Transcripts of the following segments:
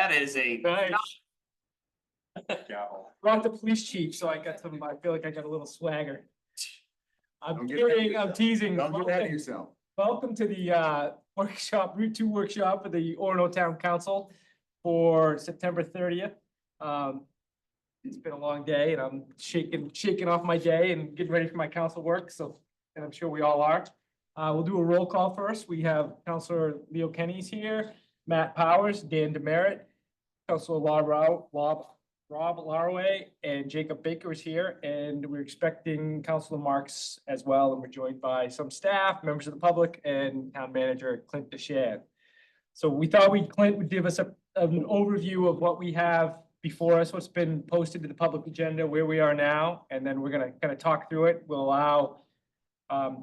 That is a. Nice. Brought the police chief, so I got some, I feel like I got a little swagger. I'm Don't get ahead of kidding, I'm yourself. teasing. Don't get ahead of yourself. Welcome to the workshop, Route 2 workshop for the Orono Town Council for September 30th. It's been a long day and I'm shaking off my day and getting ready for my council work, so, and I'm sure we all are. We'll do a roll call first. We have Councilor Leo Kenny's here, Matt Powers, Dan Demerit, Councilor Rob Laraway, and Jacob Baker is here, and we're expecting Councilor Marks as well, and we're joined by some staff, members of the public, and Town Manager Clint DeShad. So we thought Clint would give us an overview of what we have before us, what's been posted to the public agenda, where we are now, and then we're gonna kind of talk through it. We'll allow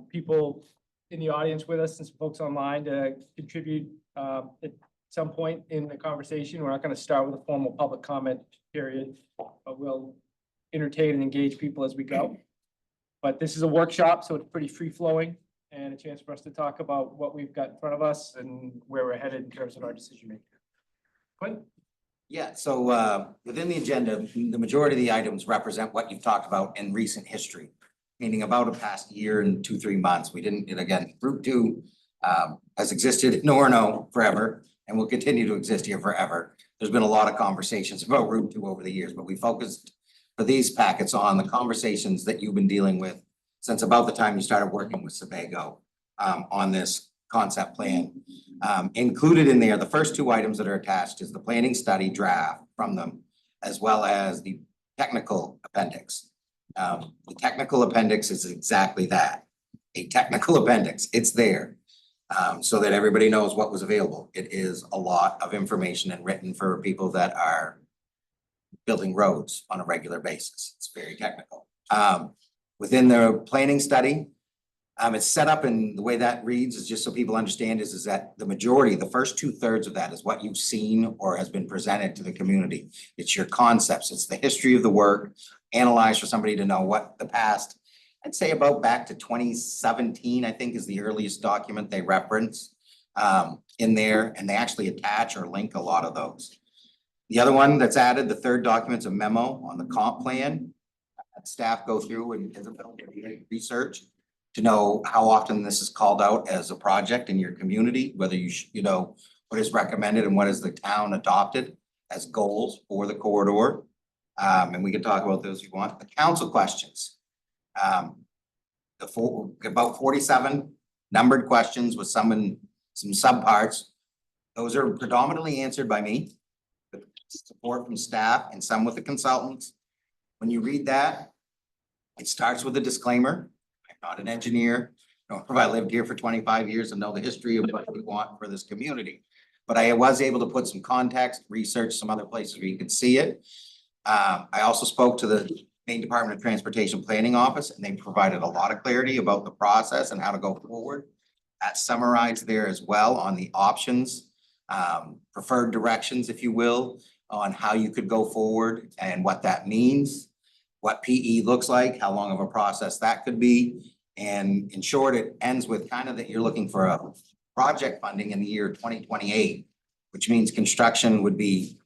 people in the audience with us and some folks online to contribute at some point in the conversation. We're not gonna start with a formal public comment period, but we'll entertain and engage people as we go. But this is a workshop, so it's pretty free-flowing and a chance for us to talk about what we've got in front of us and where we're headed in terms of our decision making. Clint? Yeah, so within the agenda, the majority of the items represent what you've talked about in recent history, meaning about a past year and 2-3 months. We didn't, and again, Route 2 has existed in Orono forever and will continue to exist here forever. There's been a lot of conversations about Route 2 over the years, but we focused for these packets on the conversations that you've been dealing with since about the time you started working with Sebago on this concept plan. Included in there, the first 2 items that are attached is the planning study draft from them, as well as the technical appendix. The technical appendix is exactly that, a technical appendix. It's there. So that everybody knows what was available. It is a lot of information and written for people that are building roads on a regular basis. It's very technical. Within the planning study, it's set up, and the way that reads is just so people understand is that the majority, the first 2/3 of that is what you've seen or has been presented to the community. It's your concepts, it's the history of the work, analyzed for somebody to know what the past, I'd say about back to 2017, I think is the earliest document they reference in there, and they actually attach or link a lot of those. The other one that's added, the 3rd document's a memo on the comp plan. Staff go through and research to know how often this is called out as a project in your community, whether you know what is recommended and what is the town adopted as goals for the corridor. And we can talk about those if you want. The council questions. About 47 numbered questions with some subparts. Those are predominantly answered by me, with support from staff and some with the consultants. When you read that, it starts with a disclaimer. I'm not an engineer, nor have I lived here for 25 years and know the history of what we want for this community. But I was able to put some context, research some other places where you can see it. I also spoke to the Maine Department of Transportation Planning Office, and they provided a lot of clarity about the process and how to go forward. That's summarized there as well on the options, preferred directions, if you will, on how you could go forward and what that means, what PE looks like, how long of a process that could be. And in short, it ends with kind of that you're looking for a project funding in the year 2028, which means construction would be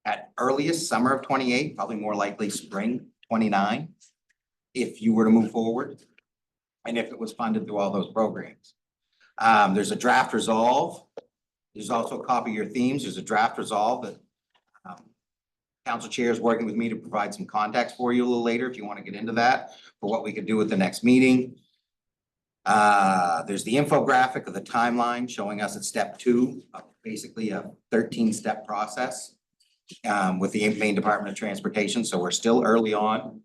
at earliest summer of 28, probably more likely spring 29, if you were to move forward, and if it was funded through all those programs. There's a draft resolve. There's also a copy of your themes. There's a draft resolve that council chair is working with me to provide some context for you a little later if you want to get into that for what we could do at the next meeting. There's the infographic of the timeline showing us at step 2, basically a 13-step process with the Maine Department of Transportation. So we're still early on,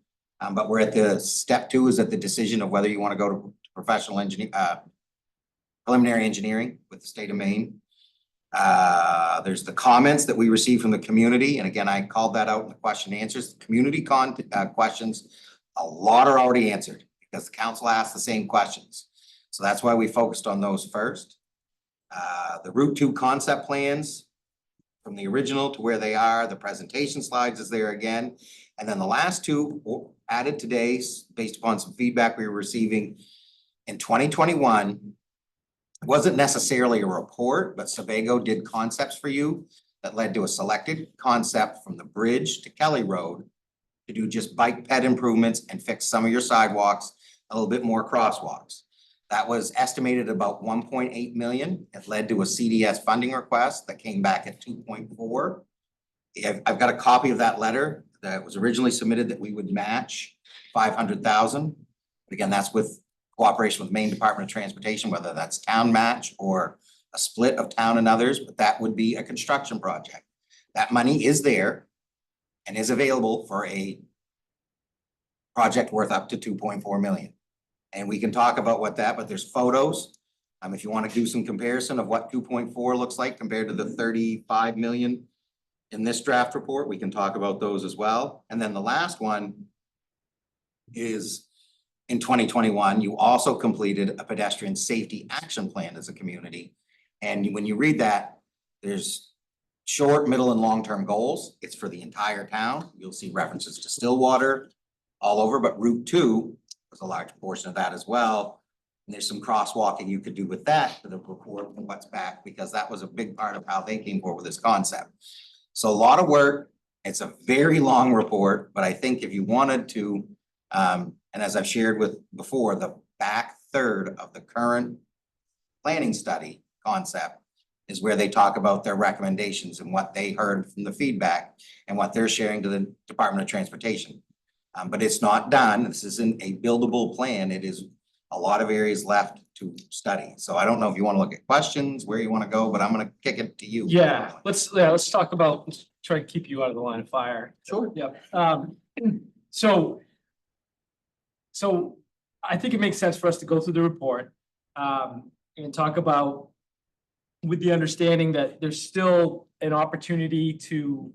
but we're at the step 2 is at the decision of whether you want to go to professional engineer, preliminary engineering with the state of Maine. There's the comments that we received from the community. And again, I called that out in the question and answers. The community questions, a lot are already answered because the council asked the same questions. So that's why we focused on those first. The Route 2 concept plans from the original to where they are, the presentation slides is there again. And then the last 2 added today based upon some feedback we were receiving in 2021. It wasn't necessarily a report, but Sebago did concepts for you that led to a selected concept from the bridge to Kelly Road to do just bike ped improvements and fix some of your sidewalks, a little bit more crosswalks. That was estimated about 1.8 million. It led to a CDS funding request that came back at 2.4. I've got a copy of that letter that was originally submitted that we would match 500,000. Again, that's with cooperation with Maine Department of Transportation, whether that's town match or a split of town and others, but that would be a construction project. That money is there and is available for a project worth up to 2.4 million. And we can talk about what that, but there's photos. If you want to do some comparison of what 2.4 looks like compared to the 35 million in this draft report, we can talk about those as well. And then the last one is in 2021, you also completed a pedestrian safety action plan as a community. And when you read that, there's short, middle, and long-term goals. It's for the entire town. You'll see references to Stillwater all over, but Route 2 was a large portion of that as well. And there's some crosswalking you could do with that for the report and what's back, because that was a big part of how they came forward with this concept. So a lot of work. It's a very long report, but I think if you wanted to, and as I've shared with before, the back third of the current planning study concept is where they talk about their recommendations and what they heard from the feedback and what they're sharing to the Department of Transportation. But it's not done. This isn't a buildable plan. It is a lot of areas left to study. So I don't know if you want to look at questions, where you want to go, but I'm going to kick it to you. Yeah, let's talk about, let's try to keep you out of the line of fire. Sure. Yeah. So I think it makes sense for us to go through the report and talk about, with the understanding that there's still an opportunity to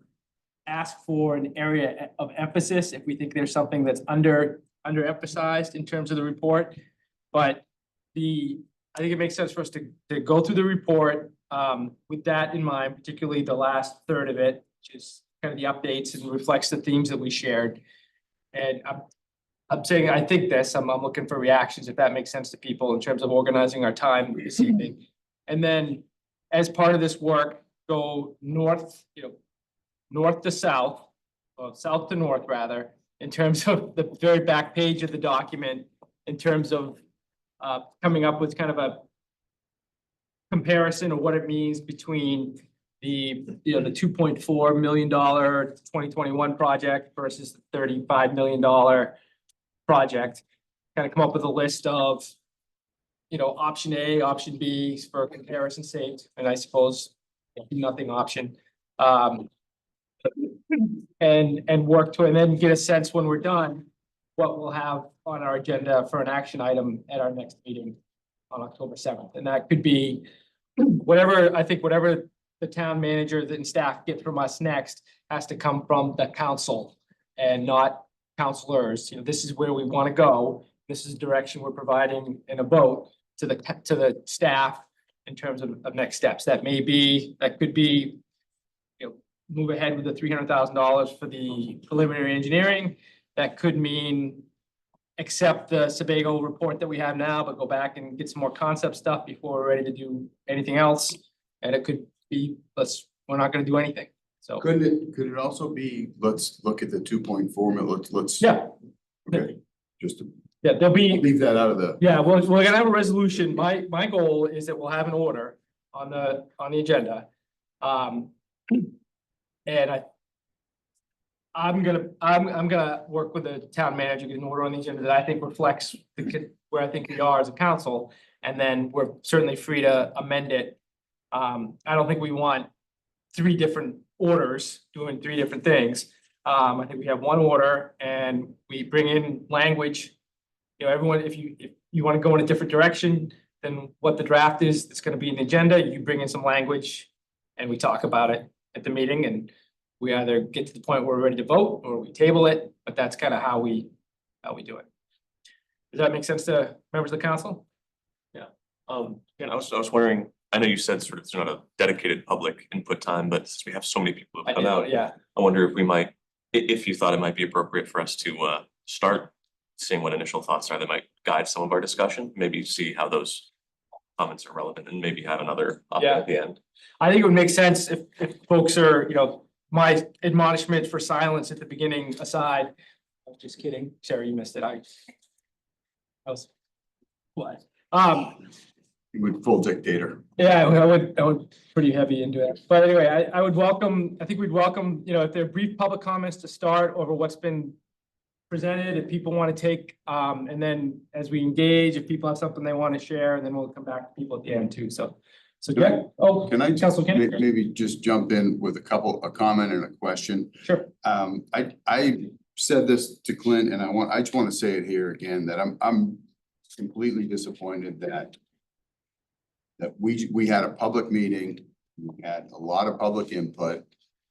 ask for an area of emphasis if we think there's something that's underemphasized in terms of the report. But I think it makes sense for us to go through the report with that in mind, particularly the last third of it, which is kind of the updates and reflects the themes that we shared. And I'm saying, I think this, I'm looking for reactions, if that makes sense to people in terms of organizing our time this evening. And then as part of this work, go north, north to south, or south to north rather, in terms of the very back page of the document, in terms of coming up with kind of a comparison of what it means between the $2.4 million 2021 project versus the $35 million project. Kind of come up with a list of, option A, option B for comparison sake, and I suppose nothing option. And work to, and then get a sense when we're done, what we'll have on our agenda for an action item at our next meeting on October 7th. And that could be whatever the town manager and staff get from us next has to come from the council and not councilors. This is where we want to go. This is the direction we're providing in a vote to the staff in terms of next steps. That could be, move ahead with the $300,000 for the preliminary engineering. That could mean accept the Sebago report that we have now, but go back and get some more concept stuff before we're ready to do anything else. And it could be, we're not going to do anything. So could it also be, let's look at the 2.4 million, let's. Yeah. Okay, just to there'll be, leave that out of the. yeah, we're gonna have a resolution. My goal is that we'll have an order on the agenda. And I'm gonna work with the town manager, get an order on the agenda that I think reflects where I think we are as a council, and then we're certainly free to amend it. I don't think we want 3 different orders doing 3 different things. I think we have one order and we bring in language. Everyone, if you want to go in a different direction than what the draft is, that's going to be in the agenda, you bring in some language and we talk about it at the meeting, and we either get to the point where we're ready to vote or we table it, but that's kind of how we do it. Does that make sense to members of the council? Yeah, I was wondering, I know you said sort of it's not a dedicated public input time, but since we have so many people who come out, Yeah. I wonder if we might, if you thought it might be appropriate for us to start seeing what initial thoughts are that might guide some of our discussion, maybe see how those comments are relevant and maybe have another option Yeah. at the end. I think it would make sense if folks are, you know, my admonishment for silence at the beginning aside. I was just kidding. Sarah, you missed it. I was. What? You would full dictator. Yeah, I would pretty heavy into it. But anyway, I would welcome, I think we'd welcome, you know, if there are brief public comments to start over what's been presented, if people want to take, and then as we engage, if people have something they want to share, and then we'll come back to people at the end too. So yeah. Oh, Can I Council Kenny? maybe just jump in with a comment and a question? Sure. I said this to Clint and I just want to say it here again, that I'm completely disappointed that we had a public meeting, we had a lot of public input,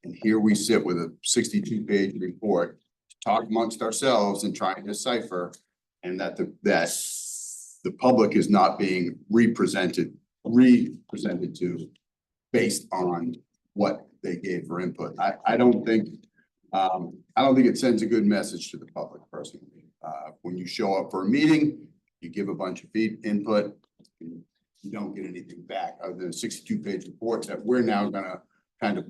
and here we sit with a 62-page report to talk amongst ourselves and try to decipher, and that the public is not being represented to based on what they gave for input. I don't think it sends a good message to the public personally. When you show up for a meeting, you give a bunch of input, and you don't get anything back other than a 62-page report that we're now gonna kind of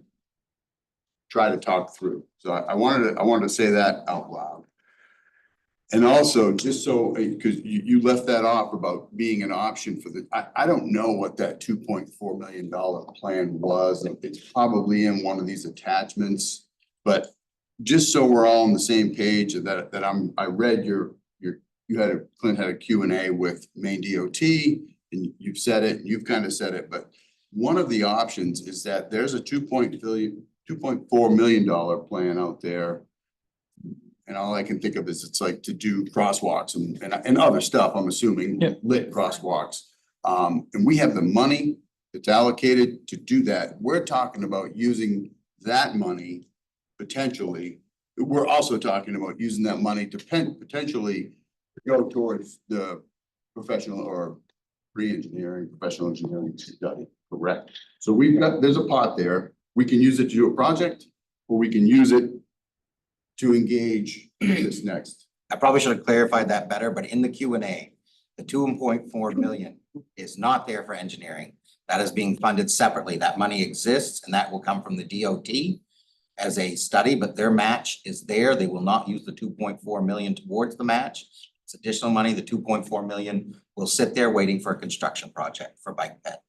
try to talk through. So I wanted to say that out loud. And also, just so, because you left that off about being an option for I don't know what that $2.4 million plan was. It's probably in one of these attachments, but just so we're all on the same page, I read Clint had a Q&A with Maine DOT, and you've said it, you've kind of said it, but one of the options is that there's a $2.4 million plan out there. And all I can think of is it's like to do crosswalks and other stuff, I'm assuming, Yeah. lit crosswalks. And we have the money that's allocated to do that. We're talking about using that money potentially. We're also talking about using that money to potentially go towards the professional or professional engineering study, correct? So there's a pot there. We can use it to do a project, or we can use it to engage in this next. I probably should have clarified that better, but in the Q&A, the 2.4 million is not there for engineering. That is being funded separately. That money exists and that will come from the DOT as a study, but their match is there. They will not use the 2.4 million towards the match. It's additional money. The 2.4 million will sit there waiting for a construction project for bike ped.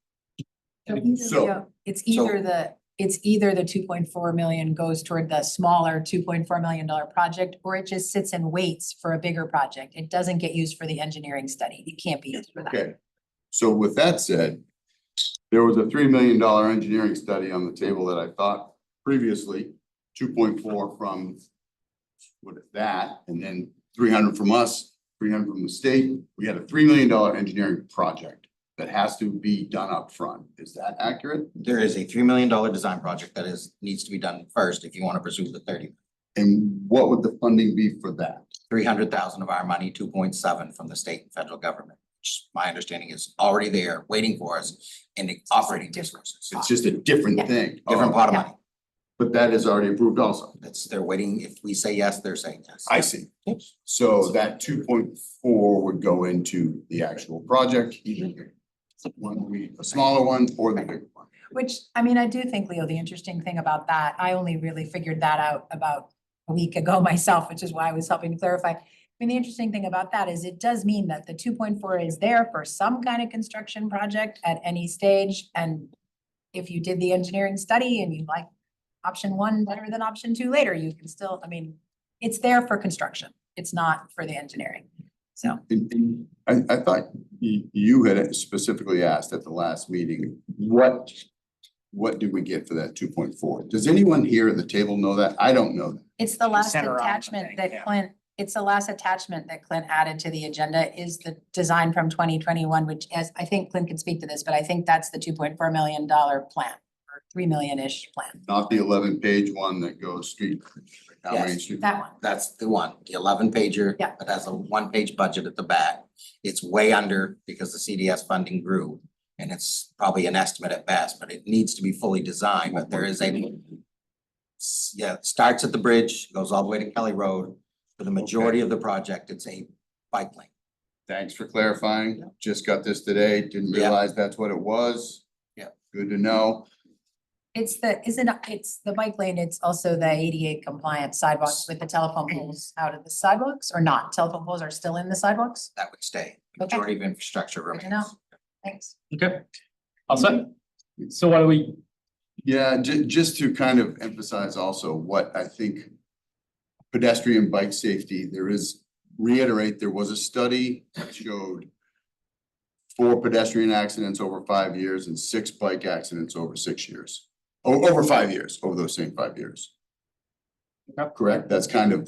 It's either the 2.4 million goes toward the smaller $2.4 million project, or it just sits and waits for a bigger project. It doesn't get used for the engineering study. It can't be used for that. Okay, so with that said, there was a $3 million engineering study on the table that I thought previously, 2.4 from that, and then 300 from us, 300 from the state. We had a $3 million engineering project that has to be done up front. Is that accurate? There is a $3 million design project that needs to be done first if you want to pursue the 30. And what would the funding be for that? 300,000 of our money, 2.7 from the state and federal government, which my understanding is already there waiting for us in the operating resources. It's just a different Yeah. thing. Different pot of Yeah. money. But that is already approved also. They're waiting. If we say yes, they're saying yes. I see. So that 2.4 would go into the actual project, either a smaller one or the bigger one. Which, I mean, I do think, Leo, the interesting thing about that, I only really figured that out about a week ago myself, which is why I was helping to clarify. I mean, the interesting thing about that is it does mean that the 2.4 is there for some kind of construction project at any stage. And if you did the engineering study and you like option 1 better than option 2 later, you can still, I mean, it's there for construction. It's not for the engineering. So. And I thought you had specifically asked at the last meeting, what did we get for that 2.4? Does anyone here at the table know that? I don't know that. It's the last center on, I attachment think, that yeah. Clint, it's the last attachment that Clint added to the agenda is the design from 2021, which, as I think Clint can speak to this, but I think that's the $2.4 million plan or 3 million-ish plan. Not the 11-page one that goes street down Main Yes. Street. That one. That's the one, the 11-pager. Yeah. That has a 1-page budget at the back. It's way under because the CDS funding grew. And it's probably an estimate at best, but it needs to be fully designed, but there is it starts at the bridge, goes all the way to Kelly Road. For the majority of the project, it's a bike lane. thanks for clarifying. Just got this today, didn't Yeah. realize that's what it was. Yeah. Good to know. It's the bike lane, it's also the ADA compliant sidewalks with the telephone poles out of the sidewalks or not? Telephone poles are still in the sidewalks? That would stay. Okay. Majority of infrastructure Good to remains. know. Thanks. Okay. All set? So what do we, Yeah, just to kind of emphasize also what I think pedestrian bike safety, there was a study that showed 4 pedestrian accidents over 5 years and 6 bike accidents over 6 years. Over 5 years, over those same 5 years. Okay. Correct? That's kind of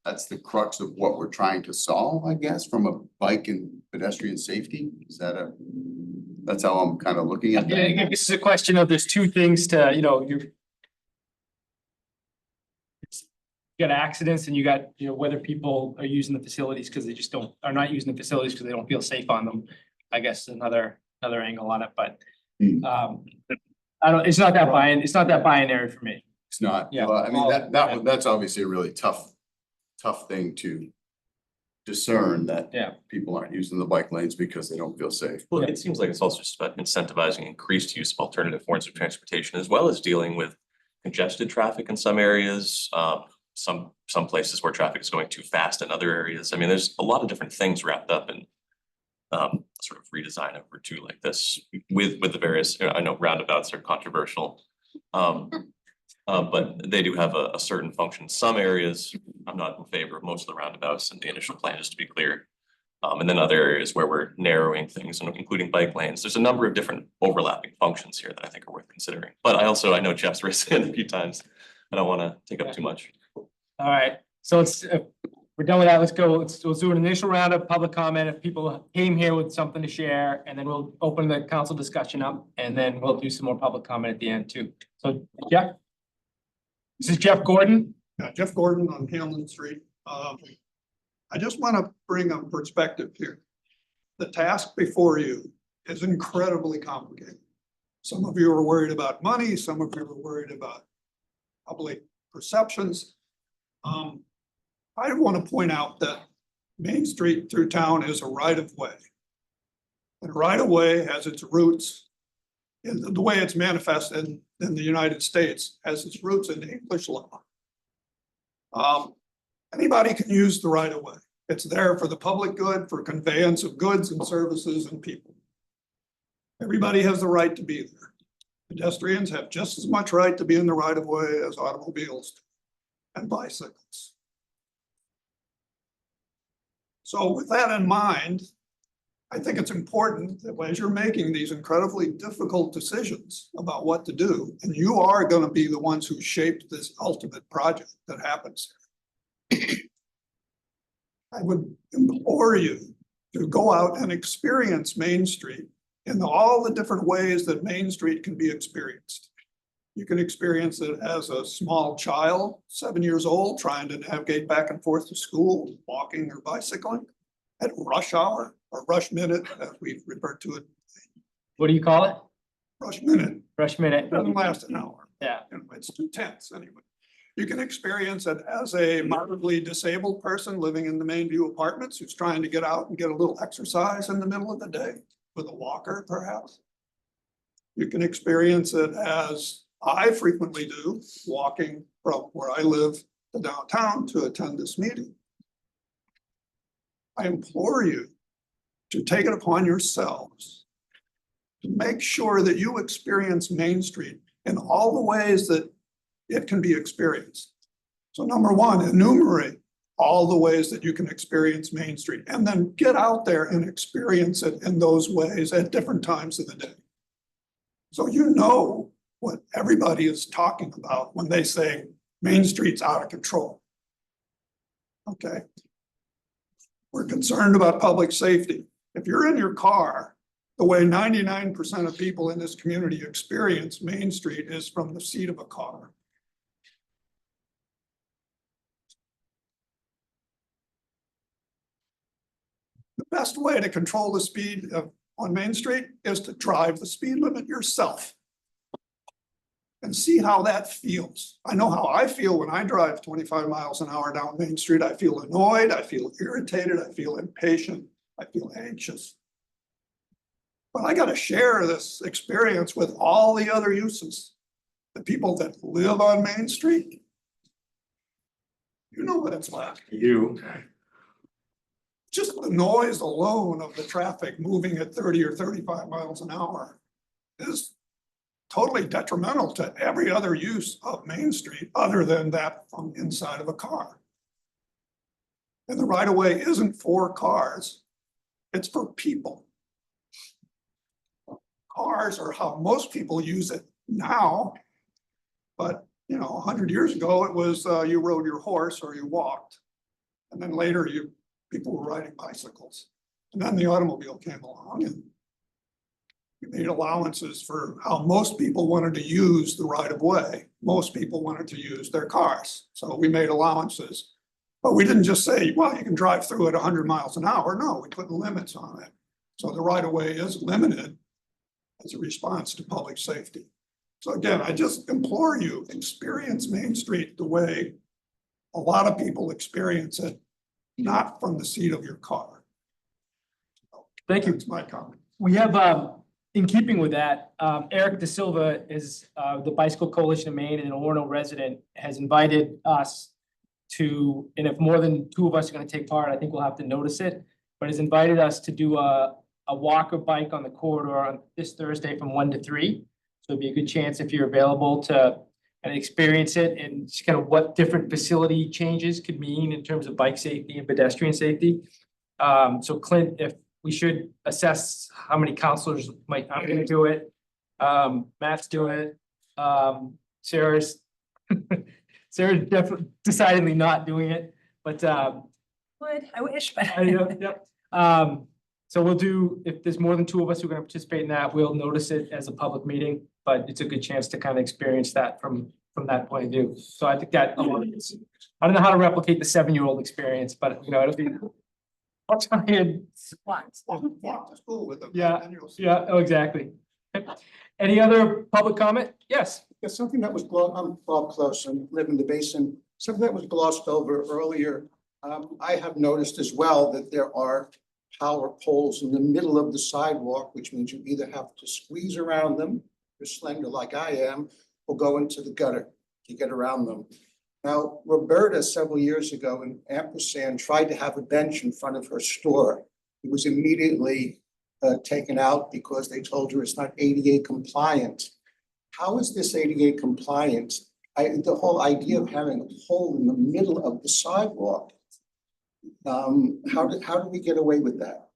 that's the crux of what we're trying to solve, I guess, from a bike and pedestrian safety. That's how I'm kind of looking at yeah, that. this is a question of there's two things to, you got accidents and you got, whether people are using the facilities because they just are not using the facilities because they don't feel safe on them. I guess another angle on it, but it's not that binary for me. It's not, Yeah. well, I mean, that's obviously a really tough thing to discern that Yeah. people aren't using the bike lanes because they don't feel safe. Well, it seems like it's also just about incentivizing increased use of alternative forms of transportation, as well as dealing with congested traffic in some areas. Some places where traffic is going too fast in other areas. I mean, there's a lot of different things wrapped up in sort of redesign of Route 2 like this with the various, I know roundabouts are controversial. But they do have a certain function. Some areas, I'm not in favor of most of the roundabouts and the initial plan, just to be clear. And then other areas where we're narrowing things, including bike lanes. There's a number of different overlapping functions here that I think are worth considering. But I know Jeff's raised it a few times. I don't want to take up too much. All right, so we're done with that. Let's go. Let's do an initial round of public comment. If people came here with something to share, and then we'll open the council discussion up, and then we'll do some more public comment at the end too. So, Jeff? This is Jeff Gordon. Yeah, Jeff Gordon on Hamlin Street. I just want to bring a perspective here. The task before you is incredibly complicated. Some of you are worried about money, some of you are worried about public perceptions. I want to point out that Main Street through town is a right of way. And right of way has its roots in the way it's manifested in the United States, has its roots in English law. Anybody can use the right of way. It's there for the public good, for conveyance of goods and services and people. Everybody has the right to be there. Pedestrians have just as much right to be in the right of way as automobiles do, and bicycles. So with that in mind, I think it's important that as you're making these incredibly difficult decisions about what to do, and you are going to be the ones who shaped this ultimate project that happens, I would implore you to go out and experience Main Street in all the different ways that Main Street can be experienced. You can experience it as a small child, 7 years old, trying to navigate back and forth to school, walking or bicycling at rush hour or rush minute, as we've referred to it. What do you call it? Rush minute. Rush minute. It doesn't last an hour. Yeah. It's 2 tenths anyway. You can experience it as a moderately disabled person living in the Mainview apartments who's trying to get out and get a little exercise in the middle of the day with a walker, perhaps. You can experience it as I frequently do, walking from where I live to downtown to attend this meeting. I implore you to take it upon yourselves to make sure that you experience Main Street in all the ways that it can be experienced. So number one, enumerate all the ways that you can experience Main Street, and then get out there and experience it in those ways at different times of the day. So you know what everybody is talking about when they say Main Street's out of control. Okay. We're concerned about public safety. If you're in your car, the way 99% of people in this community experience Main Street is from the seat of a car. The best way to control the speed on Main Street is to drive the speed limit yourself and see how that feels. I know how I feel when I drive 25 miles an hour down Main Street. I feel annoyed, I feel irritated, I feel impatient. I feel anxious. But I gotta share this experience with all the other uses. The people that live on Main Street. You know what it's like. You. Just the noise alone of the traffic moving at 30 or 35 miles an hour is totally detrimental to every other use of Main Street other than that from inside of a car. And the right of way isn't for cars, it's for people. Cars are how most people use it now. But, 100 years ago, it was you rode your horse or you walked. And then later people were riding bicycles. And then the automobile came along and we made allowances for how most people wanted to use the right of way. Most people wanted to use their cars. So we made allowances. But we didn't just say, well, you can drive through at 100 miles an hour. No, we put limits on it. So the right of way is limited as a response to public safety. So again, I just implore you, experience Main Street the way a lot of people experience it, not from the seat of your car. Thank you. That's my comment. We have, in keeping with that, Eric De Silva is, the Bicycle Coalition of Maine and an Orono resident, has invited us to, and if more than 2 of us are gonna take part, I think we'll have to notice it, but has invited us to do a walk or bike on the corridor on this Thursday from 1 to 3. So it'd be a good chance if you're available to and experience it and just kind of what different facility changes could mean in terms of bike safety and pedestrian safety. So Clint, if we should assess how many counselors I'm gonna do it. Matt's doing it. Sarah's definitely decidedly not doing it, but I wish, but. Yep. So we'll do, if there's more than 2 of us who are gonna participate in that, we'll notice it as a public meeting, but it's a good chance to kind of experience that from that point of view. So I think that, I don't know how to replicate the 7-year-old experience, but it'll be. I'll try and, Walk to school with them. Yeah, and you'll see. yeah, oh, exactly. Any other public comment? Yes. Yeah, something that was I'm Bob Close and live in the basin, something that was glossed over earlier. I have noticed as well that there are power poles in the middle of the sidewalk, which means you either have to squeeze around them, you're slender like I am, or go into the gutter to get around them. Now, Roberta, several years ago in Ampersand, tried to have a bench in front of her store. It was immediately taken out because they told her it's not ADA compliant. How is this ADA compliant? The whole idea of having a pole in the middle of the sidewalk, how do we get away with that?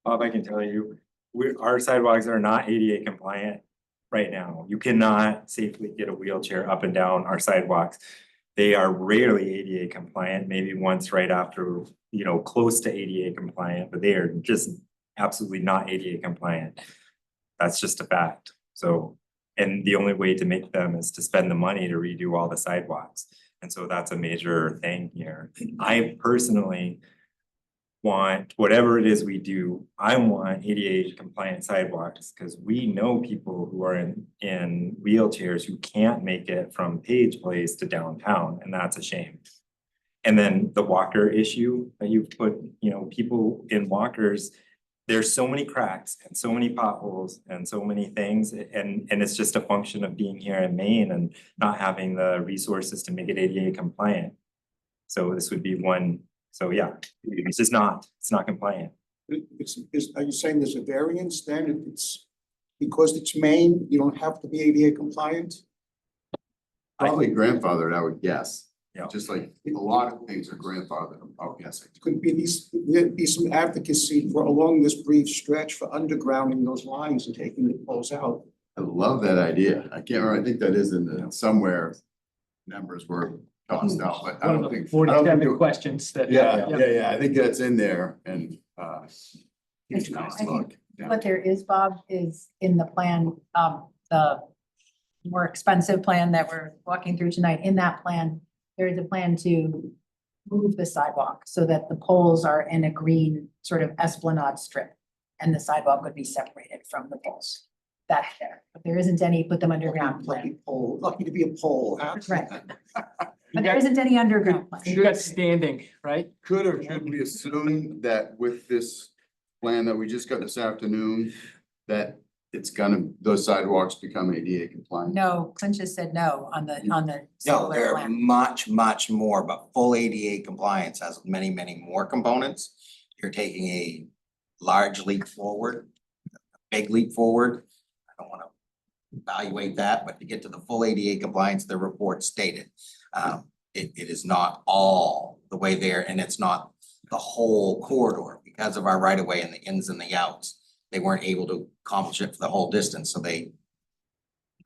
Bob, I can tell you, our sidewalks are not ADA compliant right now. You cannot safely get a wheelchair up and down our sidewalks. They are rarely ADA compliant, maybe once right after, close to ADA compliant, but they are just absolutely not ADA compliant. That's just a fact. So, and the only way to make them is to spend the money to redo all the sidewalks. And so that's a major thing here. I personally want, whatever it is we do, I want ADA compliant sidewalks because we know people who are in wheelchairs who can't make it from Page Place to downtown, and that's a shame. And then the walker issue that you've put, people in walkers, there's so many cracks and so many potholes and so many things, and it's just a function of being here in Maine and not having the resources to make it ADA compliant. So this would be one. So yeah, it's not compliant. Are you saying there's a variance then? If it's because it's Maine, you don't have to be ADA compliant? Probably grandfathered, I would guess. Yeah. Just like a lot of things are grandfathered, I'm guessing. Could there'd be some advocacy for along this brief stretch for undergrounding those lines and taking the poles out? I love that idea. I can't remember, I think that is in the, somewhere numbers were tossed out, but I One don't of the think. 47 questions that. Yeah, I think that's in there and, It's nice I think look. Yeah. What there is, Bob, is in the plan, the more expensive plan that we're walking through tonight. In that plan, there is a plan to move the sidewalk so that the poles are in a green sort of esplanade strip. And the sidewalk would be separated from the poles. That's there, but there isn't any put them underground plan. Lucky to be a pole. Huh? Right. But there isn't any underground plan. You got standing, right? Could or should we assume that with this plan that we just got this afternoon, that it's those sidewalks become ADA compliant? No, Clint just said no on the No, solar they're plan. much more, but full ADA compliance has many more components. You're taking a large leap forward, a big leap forward. I don't wanna evaluate that, but to get to the full ADA compliance, the report stated. It is not all the way there, and it's not the whole corridor because of our right of way and the ins and the outs. They weren't able to accomplish it for the whole distance, so they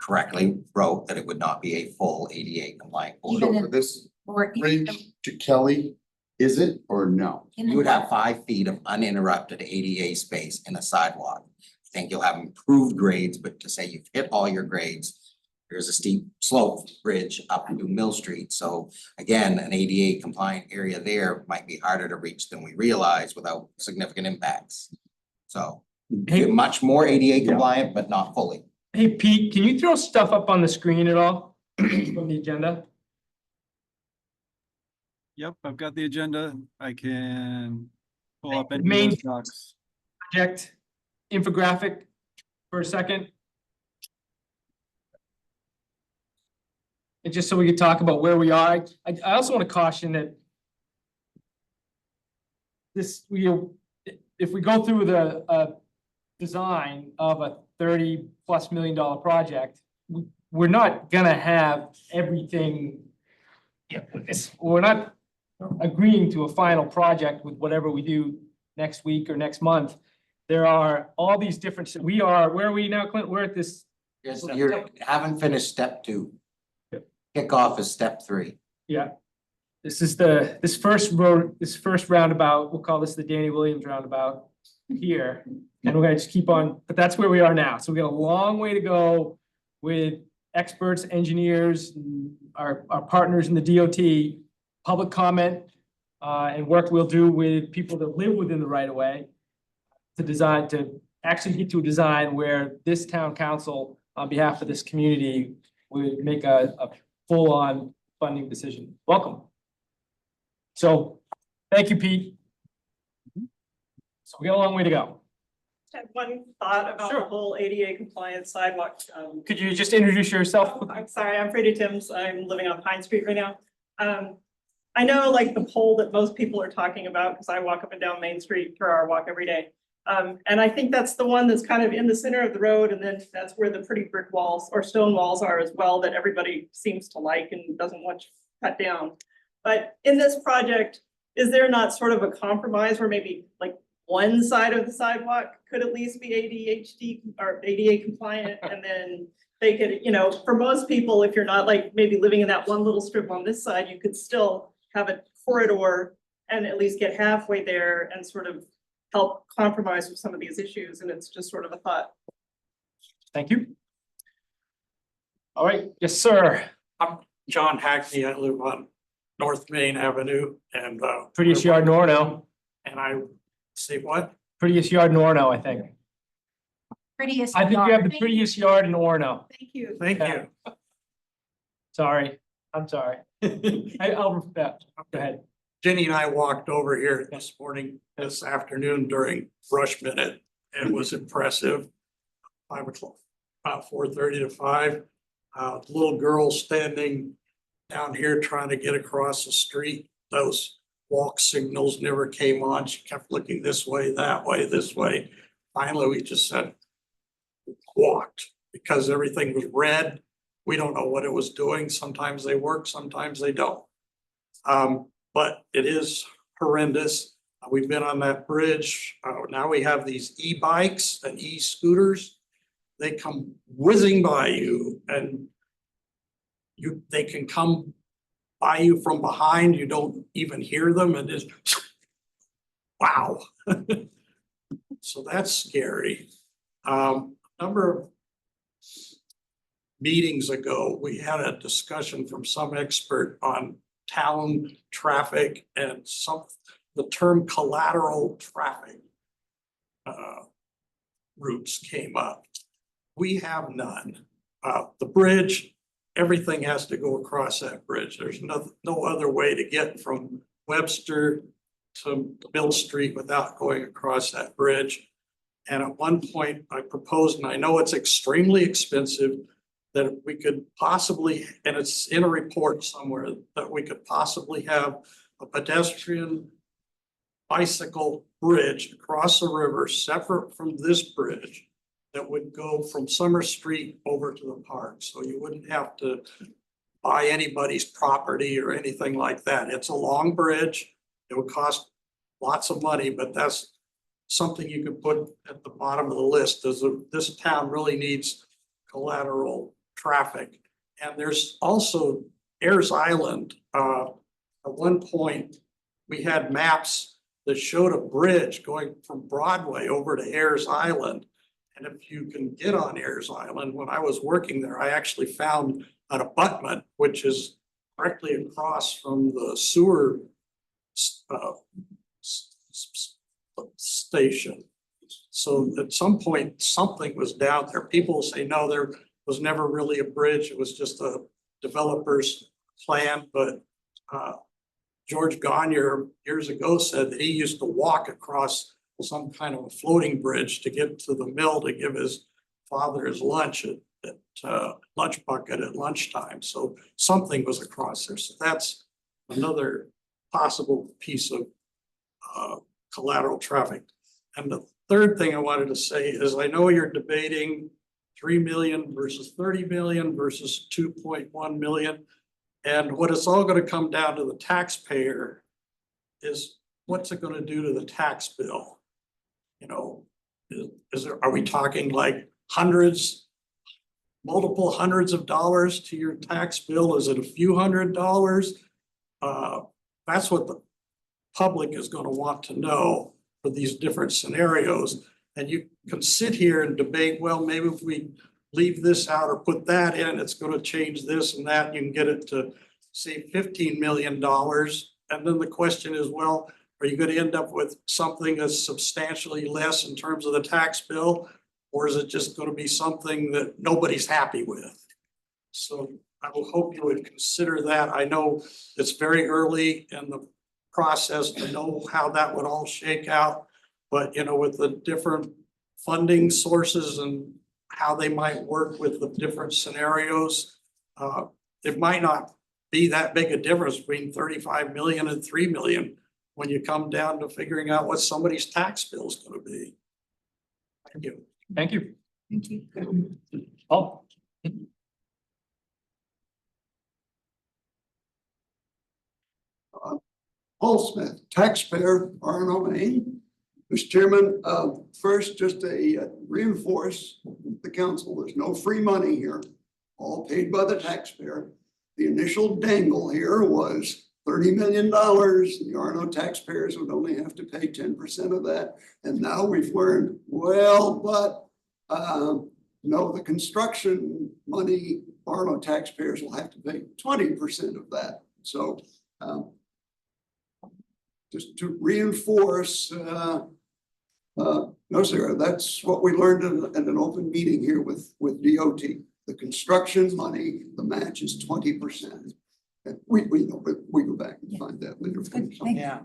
correctly wrote that it would not be a full ADA compliant corridor. Even So for this Or bridge to Kelly, is it or no? You would have 5 feet of uninterrupted ADA space in a sidewalk. I think you'll have improved grades, but to say you've hit all your grades, there's a steep slope bridge up into Mill Street. So again, an ADA compliant area there might be harder to reach than we realize without significant impacts. So Hey, much more ADA compliant, but not fully. hey Pete, can you throw stuff up on the screen at all from the agenda? Yep, I've got the agenda. I can pull up any Main- of those docs. Project infographic for a second. And just so we can talk about where we are, I also want to caution that this, if we go through the design of a $30+ million project, we're not gonna have everything. Yeah, we're not agreeing to a final project with whatever we do next week or next month. There are all these different, where are we now, Clint? We're at this, Yes, you haven't finished step 2. Kickoff is step 3. yeah. This is this first roundabout, we'll call this the Danny Williams roundabout here. And we're gonna just keep on, but that's where we are now. So we got a long way to go with experts, engineers, our partners in the DOT, public comment, and work we'll do with people that live within the right of way to actually get to a design where this town council, on behalf of this community, would make a full-on funding decision. Welcome. So, thank you, Pete. So we got a long way to go. I have one thought about Sure. the whole ADA compliant sidewalk. Could you just introduce yourself? I'm sorry, I'm Freddie Timms. I'm living on Pine Street right now. I know like the pole that most people are talking about, because I walk up and down Main Street for our walk every day. And I think that's the one that's kind of in the center of the road, and then that's where the pretty brick walls or stone walls are as well, that everybody seems to like and doesn't want to cut down. But in this project, is there not sort of a compromise where maybe like one side of the sidewalk could at least be ADHD or ADA compliant, and then they could, you know, for most people, if you're not like maybe living in that one little strip on this side, you could still have a corridor and at least get halfway there and sort of help compromise with some of these issues. And it's just sort of a thought. Thank you. All right, yes, sir. I'm John Hackney. I live on North Main Avenue and Prettiest yard in Orono. and I say what? Prettiest yard in Orono, I think. prettiest. I think you have the yard. prettiest yard in Orono. Thank you. Thank you. Sorry, I'm sorry. I'll, go ahead. Jenny and I walked over here this afternoon during rush minute. It was impressive. 5 o'clock, about 4:30 to 5. Little girl standing down here trying to get across the street. Those walk signals never came on. She kept looking this way, that way, this way. Finally, we just said, walked, because everything was red. We don't know what it was doing. Sometimes they work, sometimes they don't. But it is horrendous. We've been on that bridge. Now we have these e-bikes and e-scooters. They come whizzing by you and they can come by you from behind. You don't even hear them, and it's wow. So that's scary. Number of meetings ago, we had a discussion from some expert on town traffic and the term collateral traffic routes came up. We have none. The bridge, everything has to go across that bridge. There's no other way to get from Webster to Mill Street without going across that bridge. And at one point I proposed, and I know it's extremely expensive, that we could possibly, and it's in a report somewhere, that we could possibly have a pedestrian bicycle bridge across the river separate from this bridge that would go from Summer Street over to the park. So you wouldn't have to buy anybody's property or anything like that. It's a long bridge. It would cost lots of money, but that's something you could put at the bottom of the list. This town really needs collateral traffic. And there's also Ayers Island. At one point, we had maps that showed a bridge going from Broadway over to Ayers Island. And if you can get on Ayers Island, when I was working there, I actually found an abutment, which is directly across from the sewer station. So at some point, something was down there. People say, no, there was never really a bridge. It was just a developer's plan. But George Gagne years ago said that he used to walk across some kind of a floating bridge to get to the mill to give his father his lunch at lunch bucket at lunchtime. So something was across there. So that's another possible piece of collateral traffic. And the third thing I wanted to say is I know you're debating 3 million versus 30 million versus 2.1 million. And what it's all going to come down to the taxpayer is what's it going to do to the tax bill? You know, are we talking like multiple hundreds of dollars to your tax bill? Is it a few $100s? That's what the public is going to want to know for these different scenarios. And you can sit here and debate, well, maybe if we leave this out or put that in, it's going to change this and that. You can get it to say $15 million. And then the question is, well, are you going to end up with something that's substantially less in terms of the tax bill? Or is it just going to be something that nobody's happy with? So I will hope you would consider that. I know it's very early in the process to know how that would all shake out. But, you know, with the different funding sources and how they might work with the different scenarios, it might not be that big a difference between 35 million and 3 million when you come down to figuring out what somebody's tax bill is going to be. Thank you. Thank you. Thank you. Oh, Paul Smith, taxpayer, Orono, Maine. Mr. Chairman, first, just to reinforce the council, there's no free money here, all paid by the taxpayer. The initial dangle here was $30 million. The Orono taxpayers would only have to pay 10% of that. And now we've learned, well, but no, the construction money, Orono taxpayers will have to pay 20% of that. So just to reinforce, no, sir, that's what we learned in an open meeting here with DOT. The construction money, the match is 20%. And we know, but we go back and find that later. Good.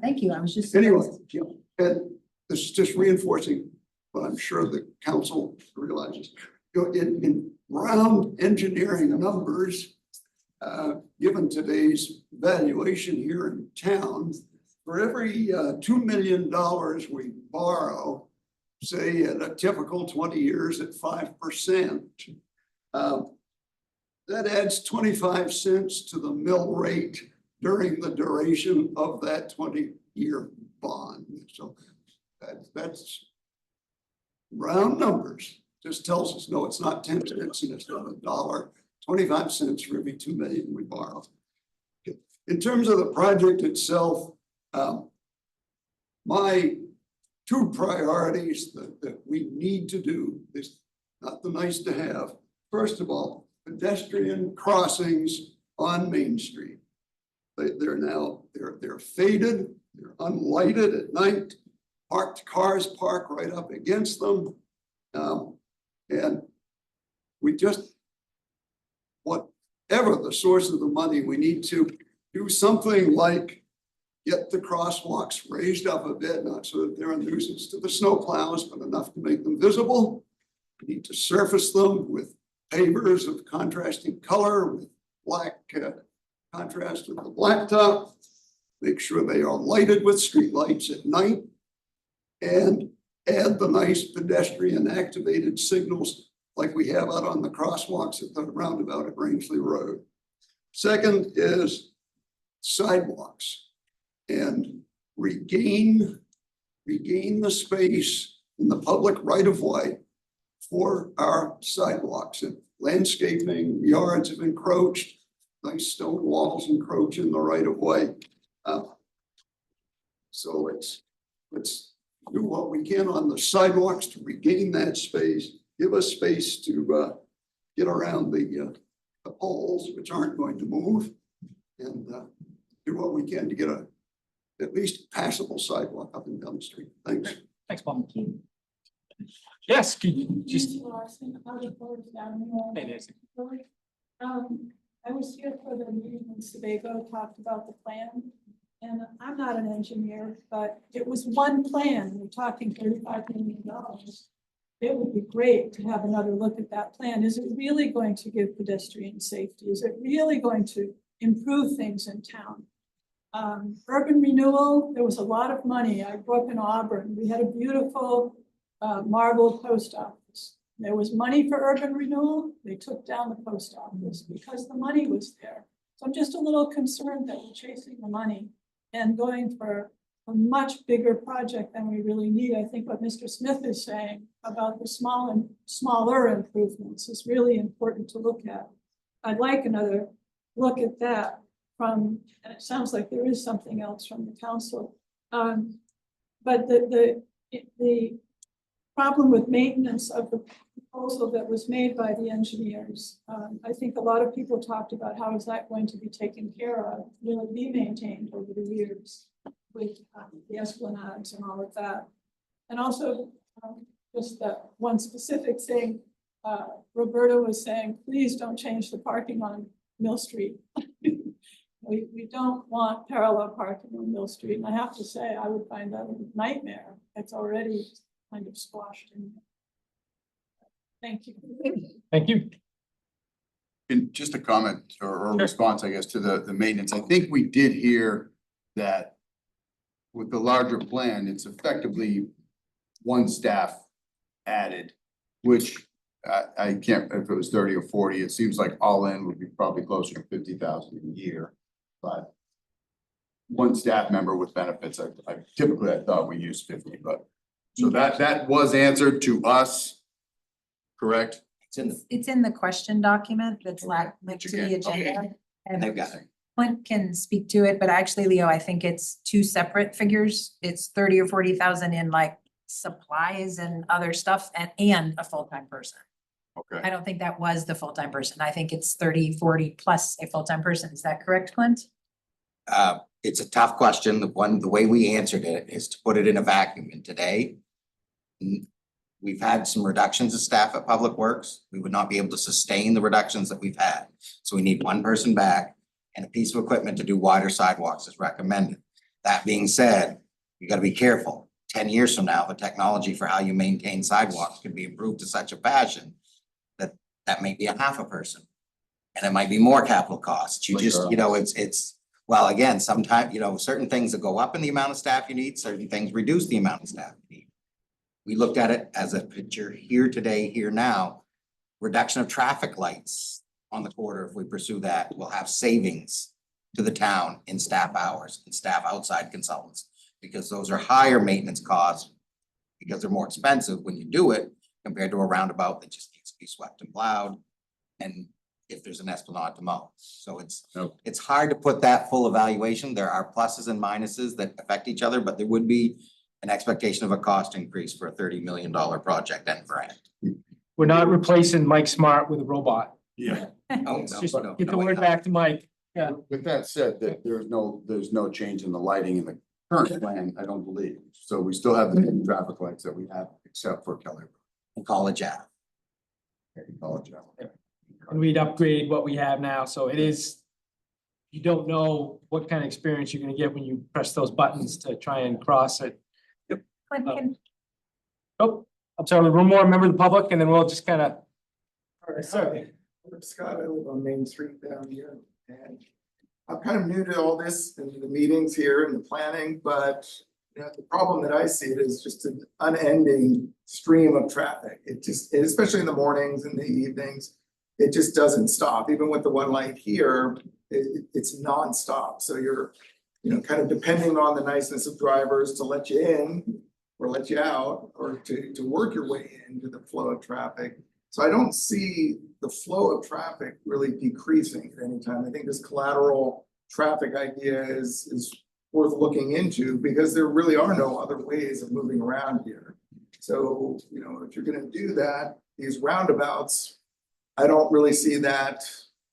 Thank you. I was just. Anyway, yeah, and this is just reinforcing, but I'm sure the council realizes, you know, in round engineering numbers, given today's valuation here in town, for every $2 million we borrow, say at a typical 20 years at 5%, that adds 25 cents to the mill rate during the duration of that 20-year bond. So that's round numbers. Just tells us, no, it's not 10 cents and it's not $1, 25 cents for every 2 million we borrow. In terms of the project itself, my two priorities that we need to do is not the nice to have. First of all, pedestrian crossings on Main Street. They're faded, they're unlighted at night, parked cars park right up against them. And we just, whatever the source of the money, we need to do something like get the crosswalks raised up a bit, not so that they're a nuisance to the snow plows, but enough to make them visible. We need to surface them with pavers of contrasting color with black contrast with the blacktop. Make sure they are lighted with streetlights at night. And add the nice pedestrian activated signals like we have out on the crosswalks at the roundabout at Rangeley Road. Second is sidewalks and regain the space in the public right of way for our sidewalks. And landscaping, yards have encroached, nice stone walls encroach in the right of way. So let's do what we can on the sidewalks to regain that space, give us space to get around the poles, which aren't going to move, and do what we can to get at least passable sidewalk up and down the street. Thanks. Thanks, Paul. Yes, could you just, Nancy Larson, Public Works down here. Hey, Nancy. I was here for the meeting when Sebago talked about the plan. And I'm not an engineer, but it was one plan. We're talking $35 million. It would be great to have another look at that plan. Is it really going to give pedestrian safety? Is it really going to improve things in town? Urban renewal, there was a lot of money. I grew up in Auburn. We had a beautiful marble post office. There was money for urban renewal. They took down the post office because the money was there. So I'm just a little concerned that we're chasing the money and going for a much bigger project than we really need. I think what Mr. Smith is saying about the smaller improvements is really important to look at. I'd like another look at that from, and it sounds like there is something else from the council. But the problem with maintenance of the proposal that was made by the engineers, I think a lot of people talked about how is that going to be taken care of? Will it be maintained over the years with the esplanades and all of that? And also just that one specific thing, Roberta was saying, please don't change the parking on Mill Street. We don't want parallel parking on Mill Street. And I have to say, I would find that a nightmare. It's already kind of squashed in. Thank you. thank you. And just a comment or a response, I guess, to the maintenance. I think we did hear that with the larger plan, it's effectively one staff added, which I can't, if it was 30 or 40, it seems like all in would be probably closer to 50,000 a year. But one staff member with benefits, I typically thought we used 50, but so that was answered to us, correct? It's in the question document that's linked to the agenda. They've And got it. Clint can speak to it, but actually, Leo, I think it's two separate figures. It's 30 or 40,000 in like supplies and other stuff and a full-time person. Okay. I don't think that was the full-time person. I think it's 30, 40 plus a full-time person. Is that correct, Clint? It's a tough question. The way we answered it is to put it in a vacuum. And today, we've had some reductions of staff at Public Works. We would not be able to sustain the reductions that we've had. So we need one person back and a piece of equipment to do wider sidewalks as recommended. That being said, you gotta be careful. 10 years from now, the technology for how you maintain sidewalks can be improved to such a fashion that may be a half a person. And it might be more capital costs. You just, you know, it's, well, again, sometimes, you know, certain things that go up in the amount of staff you need, certain things reduce the amount of staff you need. We looked at it as a picture here today, here now. Reduction of traffic lights on the corridor, if we pursue that, will have savings to the town in staff hours and staff outside consultants. Because those are higher maintenance costs because they're more expensive when you do it compared to a roundabout that just needs to be swept and plowed. And if there's an esplanade to mow. So it's hard to put that full evaluation. There are pluses and minuses that affect each other, but there would be an expectation of a cost increase for a $30 million project and grant. We're not replacing Mike Smart with a robot. Yeah. Oh, Let's no, just no, get the no, word no. back to Mike. Yeah. With that said, that there's no change in the lighting in the current plan, I don't believe. So we still have the same traffic lights that we have, except for Kelly. And College Ave. College Ave. And we'd upgrade what we have now, so it is you don't know what kind of experience you're gonna get when you press those buttons to try and cross it. Clinton, Oh, I'm sorry, one more member of the public, and then we'll just kind of. Sorry. I'm Scott, I live on Main Street down here, and I'm kind of new to all this and the meetings here and the planning, but you know, the problem that I see it is just an unending stream of traffic. It just, especially in the mornings and the evenings, it just doesn't stop. Even with the one light here, it's nonstop. So you're, you know, kind of depending on the niceness of drivers to let you in or let you out, or to work your way into the flow of traffic. So I don't see the flow of traffic really decreasing at any time. I think this collateral traffic idea is worth looking into, because there really are no other ways of moving around here. So, you know, if you're gonna do that, these roundabouts, I don't really see that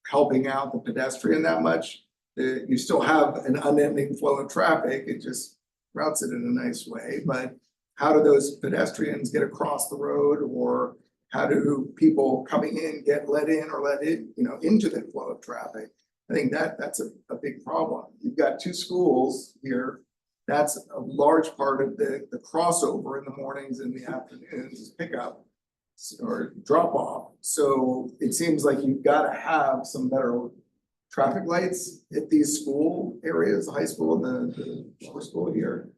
helping out the pedestrian that much. You still have an unending flow of traffic, it just routes it in a nice way, but how do those pedestrians get across the road, or how do people coming in get let in or let in, you know, into the flow of traffic? I think that's a big problem. You've got two schools here. That's a large part of the crossover in the mornings and the afternoons is pickup or drop off. So it seems like you've got to have some better traffic lights at these school areas, the high school and the lower school here,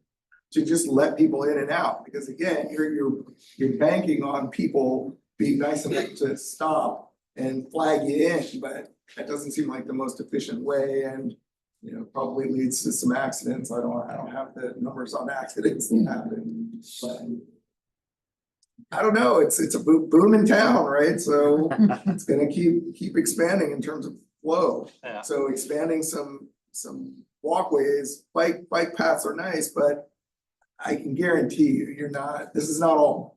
to just let people in and out. Because again, you're banking on people being nice enough to stop and flag you in, but that doesn't seem like the most efficient way, and you know, probably leads to some accidents. I don't have the numbers on accidents that happen, but I don't know, it's a boom in town, right? So it's gonna keep expanding in terms of flow. Yeah. So expanding some walkways, bike paths are nice, but I can guarantee you, this is not all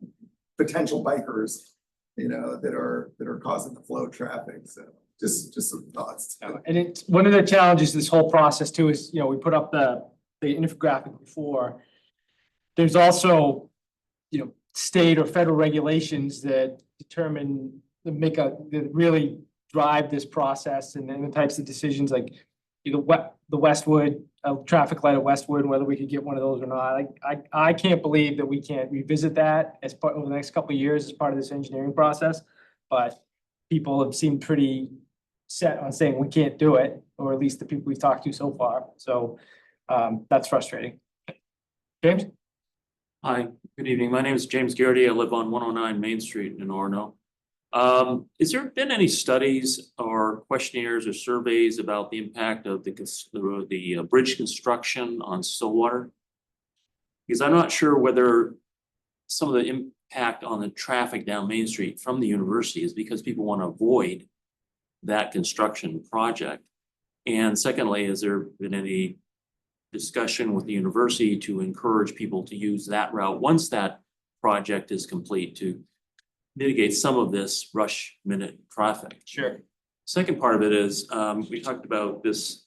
potential bikers, you know, that are causing the flow of traffic. So just some thoughts. And it's one of the challenges this whole process too is, you know, we put up the infographic before. There's also, you know, state or federal regulations that determine, that really drive this process, and then the types of decisions like, you know, the Westwood, traffic light at Westwood, whether we could get one of those or not. I can't believe that we can't revisit that as part over the next couple of years as part of this engineering process. But people have seemed pretty set on saying we can't do it, or at least the people we've talked to so far. So that's frustrating. James? Hi, good evening. My name is James Garrity. I live on 109 Main Street in Orono. Has there been any studies or questionnaires or surveys about the impact of the bridge construction on Stillwater? Because I'm not sure whether some of the impact on the traffic down Main Street from the university is because people want to avoid that construction project. And secondly, has there been any discussion with the university to encourage people to use that route once that project is complete to mitigate some of this rush minute traffic? Sure. Second part of it is, we talked about this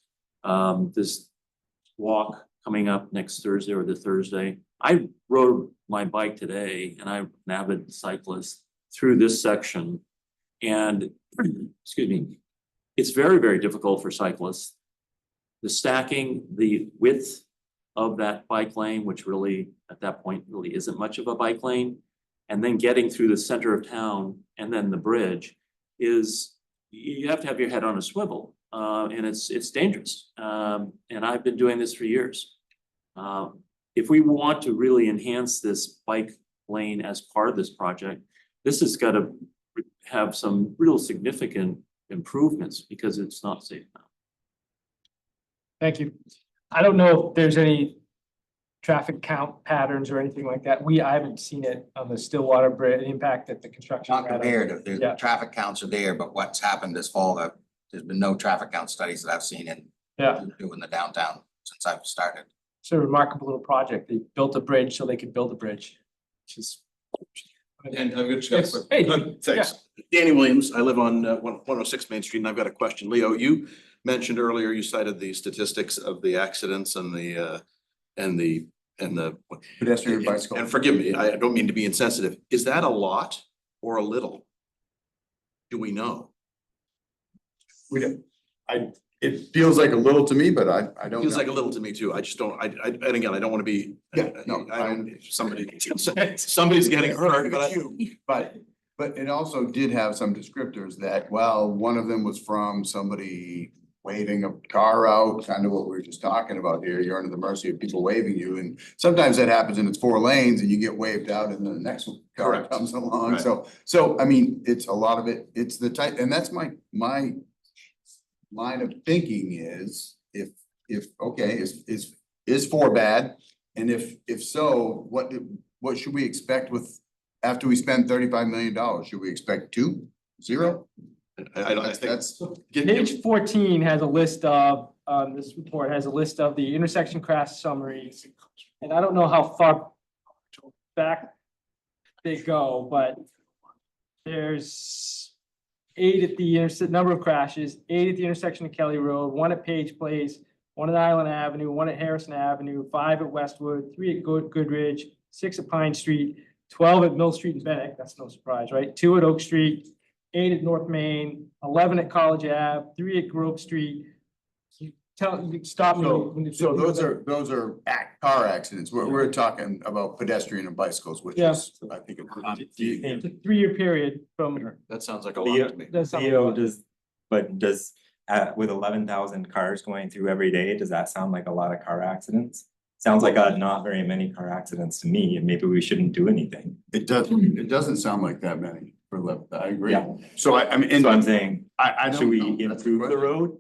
walk coming up next Thursday or the Thursday. I rode my bike today, and I'm an avid cyclist through this section. And excuse me, it's very, very difficult for cyclists. The stacking, the width of that bike lane, which really at that point really isn't much of a bike lane, and then getting through the center of town and then the bridge is, you have to have your head on a swivel, and it's dangerous. And I've been doing this for years. If we want to really enhance this bike lane as part of this project, this has got to have some real significant improvements because it's not safe now. Thank you. I don't know if there's any traffic count patterns or anything like that. I haven't seen it on the Stillwater Bridge, impact that the construction. Not comparative, the traffic counts are there, but what's happened this fall, there's been no traffic count studies that I've seen in the downtown since I've started. It's a remarkable little project. They built a bridge so they could build a bridge, which is. And I've just got a quick. Hey, Thanks. Danny Williams, I live on 106 Main Street, and I've got a question. Leo, you mentioned earlier, you cited the statistics of the accidents and the Pedestrian bicycle. And forgive me, I don't mean to be insensitive. Is that a lot or a little? Do we know? We don't. It feels like a little to me, but I don't. Feels know. like a little to me too. I just don't, and again, I don't wanna be. Yeah, no, I don't, somebody's getting hurt, but. But it also did have some descriptors that, well, one of them was from somebody waving a car out, kind of what we were just talking about here. You're under the mercy of people waving you, and sometimes that happens and it's 4 lanes and you get waved out and then the next car Correct. comes along. Right. So I mean, it's a lot of it, it's the type, and that's my line of thinking is if, okay, is 4 bad? And if so, what should we expect after we spend $35 million? Should we expect 2, 0? I think That's. Page 14 has a list of, this report has a list of the intersection crash summaries. And I don't know how far back they go, but there's 8 at the number of crashes, 8 at the intersection of Kelly Road, 1 at Page Place, 1 at Island Avenue, 1 at Harrison Avenue, 5 at Westwood, 3 at Goodridge, 6 at Pine Street, 12 at Mill Street and Bennett, that's no surprise, right? 2 at Oak Street, 8 at North Main, 11 at College Ave, 3 at Grove Street. You stop me. when you- So those are car accidents. We're talking about pedestrian and bicycles, which Yeah. is, I think. It's a 3-year period from. that sounds like a lot to me. That's not- Leo, does, with 11,000 cars going through every day, does that sound like a lot of car accidents? Sounds like not very many car accidents to me, and maybe we shouldn't do anything. It doesn't sound like that many for 11. I agree. Yeah. So I mean, and So I'm saying, I don't should we know. That's improve the question. road?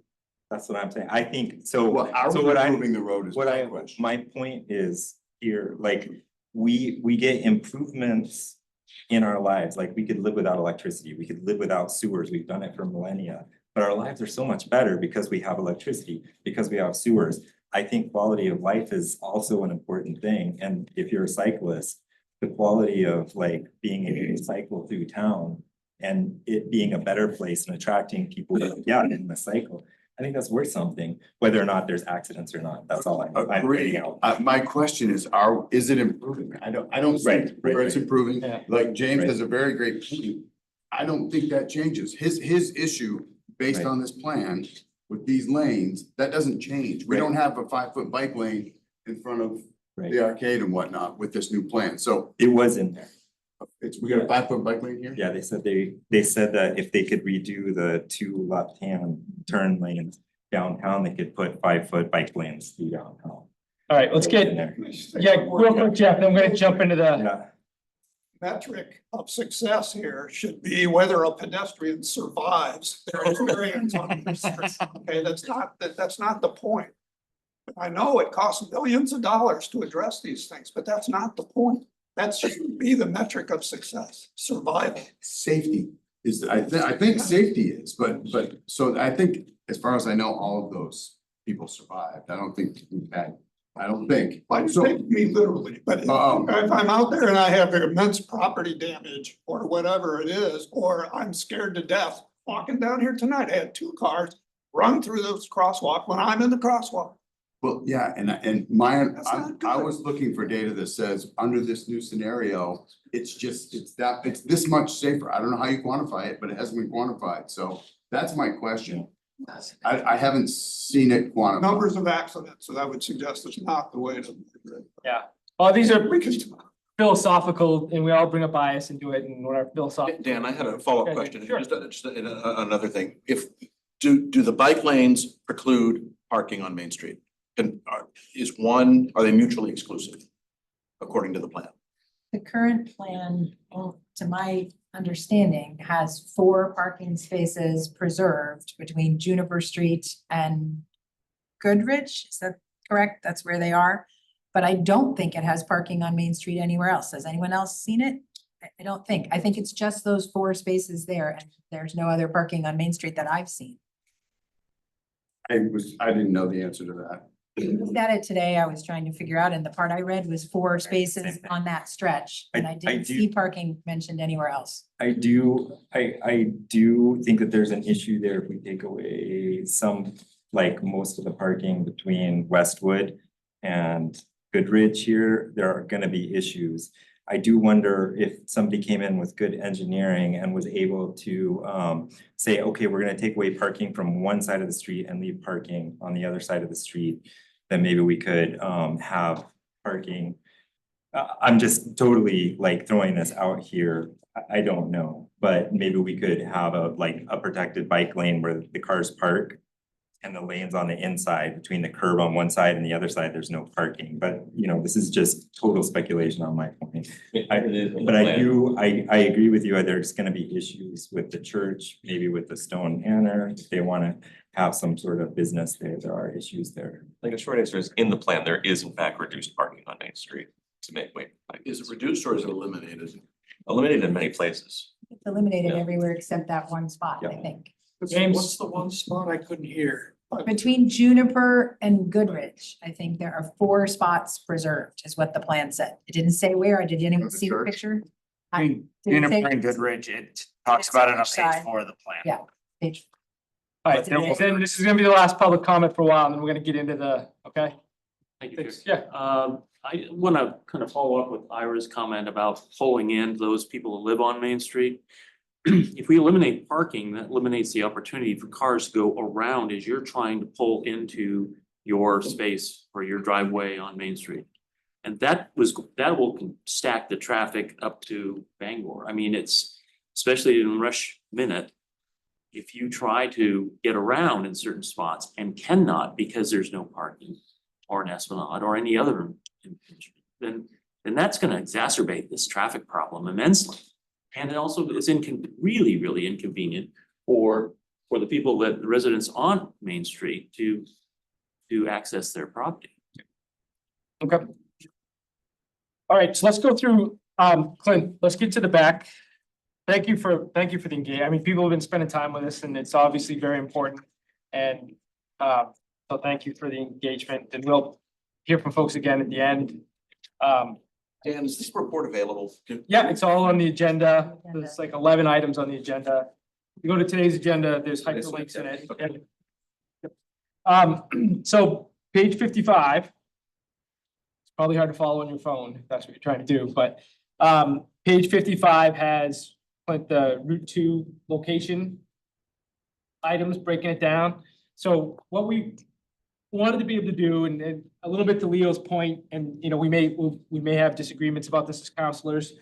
That's what I'm saying. I think, so, Well, are so we what I, improving the road is what my I, question. my point is here, like, we get improvements in our lives, like we could live without electricity, we could live without sewers, we've done it for millennia. But our lives are so much better because we have electricity, because we have sewers. I think quality of life is also an important thing, and if you're a cyclist, the quality of like being able to cycle through town and it being a better place and attracting people, yeah, in the cycle. I think that's worth something, whether or not there's accidents or not. That's all I'm reading out. My question is it improving? I don't see Right, right, where it's right. improving. Yeah. Like James Right. has a very great point. I don't think that changes. His issue based Right. on this plan with these lanes, that doesn't change. We Right. don't have a 5-foot bike lane in front of Right. the arcade and whatnot with this new plan. So It was in there. we got a 5-foot bike lane here? Yeah, they said that if they could redo the 2 left-hand turn lanes downtown, they could put 5-foot bike lanes through downtown. All right, let's It was get, in there. real quick, Jeff, then I'm gonna jump into the, Yeah, Metric of success here should be whether a pedestrian survives their experience on these streets. Okay, that's not the point. I know it costs billions of dollars to address these things, but that's not the point. That should be the metric of success, survival. Safety is, I think safety is, but so I think as far as I know, all of those people survived. I don't think we've had, I don't think. I just So- take me literally, but if I'm out there and I have immense property damage or whatever it is, or I'm scared to death, walking down here tonight, I had 2 cars run through this crosswalk when I'm in the crosswalk. Well, yeah, and That's I not I good. was looking for data that says, under this new scenario, it's this much safer. I don't know how you quantify it, but it hasn't been quantified, so that's my question. I haven't seen it quantified. Numbers of accidents, so that would suggest it's not the way to. yeah. Well, these are We can, philosophical, and we all bring a bias into it and what our philosophical. Dan, I had a follow-up Okay, question, sure. just another thing. Do the bike lanes preclude parking on Main Street? Are they mutually exclusive? According to the plan? The current plan, to my understanding, has 4 parking spaces preserved between Juniper Street and Goodrich. Is that correct? That's where they are. But I don't think it has parking on Main Street anywhere else. Has anyone else seen it? I don't think. I think it's just those 4 spaces there, and there's no other parking on Main Street that I've seen. I didn't know the answer to that. I looked at it today. I was trying to figure out, and the part I read was 4 spaces Same thing. on that stretch, and I I didn't do- see parking mentioned anywhere else. I do think that there's an issue there if we take away most of the parking between Westwood and Goodridge here, there are gonna be issues. I do wonder if somebody came in with good engineering and was able to say, okay, we're gonna take away parking from one side of the street and leave parking on the other side of the street, then maybe we could have parking. I'm just totally like throwing this out here. I don't know, but maybe we could have a protected bike lane where the cars park. And the lanes on the inside between the curb on one side and the other side, there's no parking, but you know, this is just total speculation on my point. But I agree with you, there's gonna be issues with the church, maybe with the Stone Manor, if they wanna have some sort of business there are issues there. Like a short answer is, in the plan, there is in fact reduced parking on Main Street to make way. Is it reduced or is it eliminated? Eliminated in many places. It's eliminated Yeah. everywhere except that one spot, I Yeah. think. James? What's the one spot I couldn't hear? Between Juniper and Goodrich, I think there are 4 spots preserved, is what the plan said. It didn't say where. Did anyone the see the church? picture? In Did it say- Juniper and Goodrich, it talks about it on Which side? page 4 of the plan. Yeah, page. All right, then this is gonna be the last public comment for a while, and then we're gonna get into the, okay? Thank you. Thanks. Yeah. I wanna kind of follow up with Ira's comment about pulling in those people who live on Main Street. If we eliminate parking, that eliminates the opportunity for cars to go around as you're trying to pull into your space or your driveway on Main Street. And that will stack the traffic up to Bangor. I mean, it's, especially in rush minute, if you try to get around in certain spots and cannot because there's no parking or an Esplanade or any other impingement, then that's gonna exacerbate this traffic problem immensely. And it also is really, really inconvenient for the people the residents on Main Street to access their property. Okay. All right, so let's go through, Clint, let's get to the back. Thank you for the engagement. I mean, people have been spending time with us and it's obviously very important. And so thank you for the engagement, and we'll hear from folks again at the end. Dan, is this report available? Yeah, it's all on the agenda. There's like 11 items on the agenda. You go to today's agenda, there's hyperlinks in it. So page 55. It's probably hard to follow on your phone if that's what you're trying to do, but page 55 has like the Route 2 location items, breaking it down. So what we wanted to be able to do, and a little bit to Leo's point, and you know, we may have disagreements about this as counselors,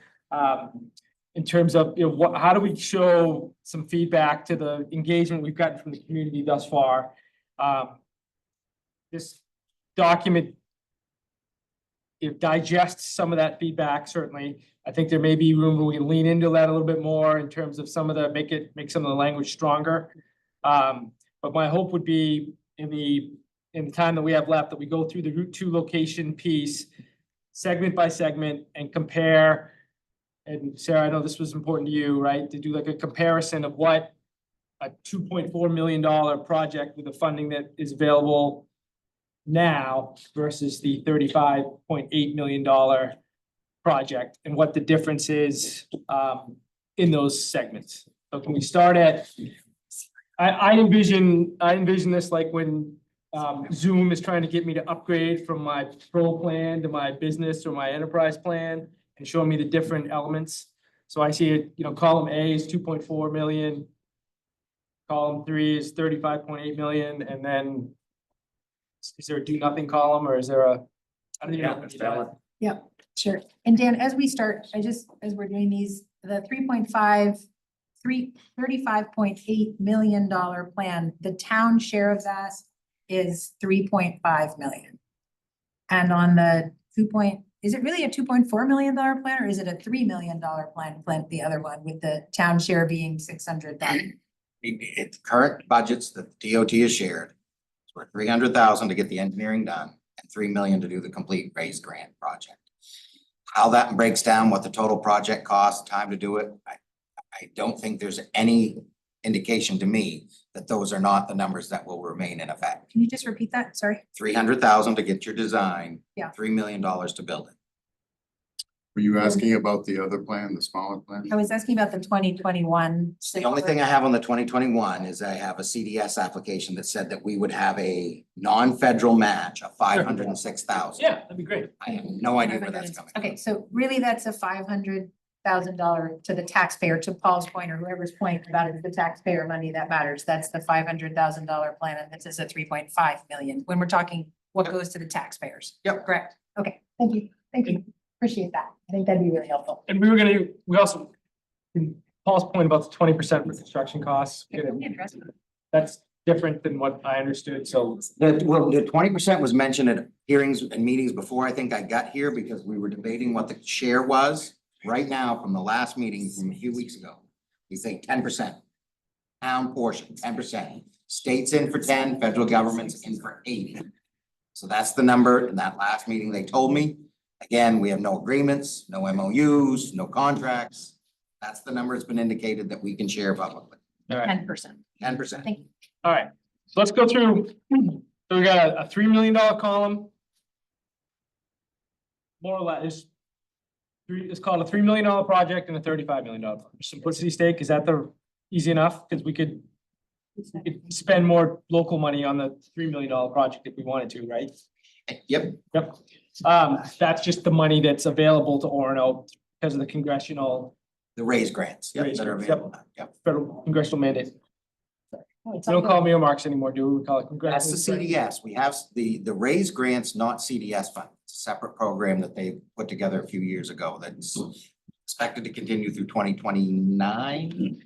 in terms of, you know, how do we show some feedback to the engagement we've gotten from the community thus far? This document, it digests some of that feedback, certainly. I think there may be room where we can lean into that a little bit more in terms of some of the, make some of the language stronger. But my hope would be in the time that we have left, that we go through the Route 2 location piece, segment by segment, and compare. And Sarah, I know this was important to you, right? To do like a comparison of what a $2.4 million project with the funding that is available now versus the $35.8 million project, and what the difference is in those segments. So can we start at, I envision this like when Zoom is trying to get me to upgrade from my pro plan to my business or my enterprise plan and show me the different elements. So I see it, you know, column A is 2.4 million. Column 3 is 35.8 million, and then is there a do nothing column, or is there a? I don't even know. that's valid. Yeah, sure. And Dan, as we start, as we're doing these, the $35.8 million plan, the town share of that is 3.5 million. And on the is it really a $2.4 million plan, or is it a $3 million plan, the other one, with the town share being 600,000? It's current budgets that the DOT has shared. It's worth 300,000 to get the engineering done and 3 million to do the complete raise grant project. How that breaks down, what the total project costs, time to do it, I don't think there's any indication to me that those are not the numbers that will remain in effect. Can you just repeat that? Sorry. 300,000 to get your design. Yeah. $3 million to build it. Were you asking about the other plan, the smaller plan? I was asking about the 2021. The only thing I have on the 2021 is I have a CDS application that said that we would have a non-federal match of 506,000. Yeah, that'd be great. I have no idea where that's coming from. Okay, so really that's a $500,000 to the taxpayer, to Paul's point or whoever's point about it, the taxpayer money that matters. That's the $500,000 plan, and this is a 3.5 million, when we're talking what goes to the taxpayers. Yep. Correct. Okay, thank you. Thank you. Appreciate that. I think that'd be really helpful. And we also, in Paul's point about the 20% for construction costs, that's different than what I understood, so. The 20% was mentioned at hearings and meetings before I think I got here because we were debating what the share was. Right now, from the last meeting from a few weeks ago, we say 10%. Town portion, 10%. State's in for 10, federal government's in for 80. So that's the number in that last meeting they told me. Again, we have no agreements, no MOUs, no contracts. That's the number that's been indicated that we can share publicly. All right, 10%. 10%. Thank you. all right, so let's go through, so we got a $3 million column. More or less, it's called a $3 million project and a $35 million. Simplicity stake, is that the easy enough? Because we could spend more local money on the $3 million project if we wanted to, right? Yep. Yep. That's just the money that's available to Orono because of the congressional, The raise grants. Yep, Raise that are grants, available now. Yep. federal congressional mandate. Oh, it's We all don't call good. them earmarks anymore, do we? We call it That's congressional. the CDS. We have the raise grants, not CDS fund. It's a separate program that they put together a few years ago that's expected to continue through 2029.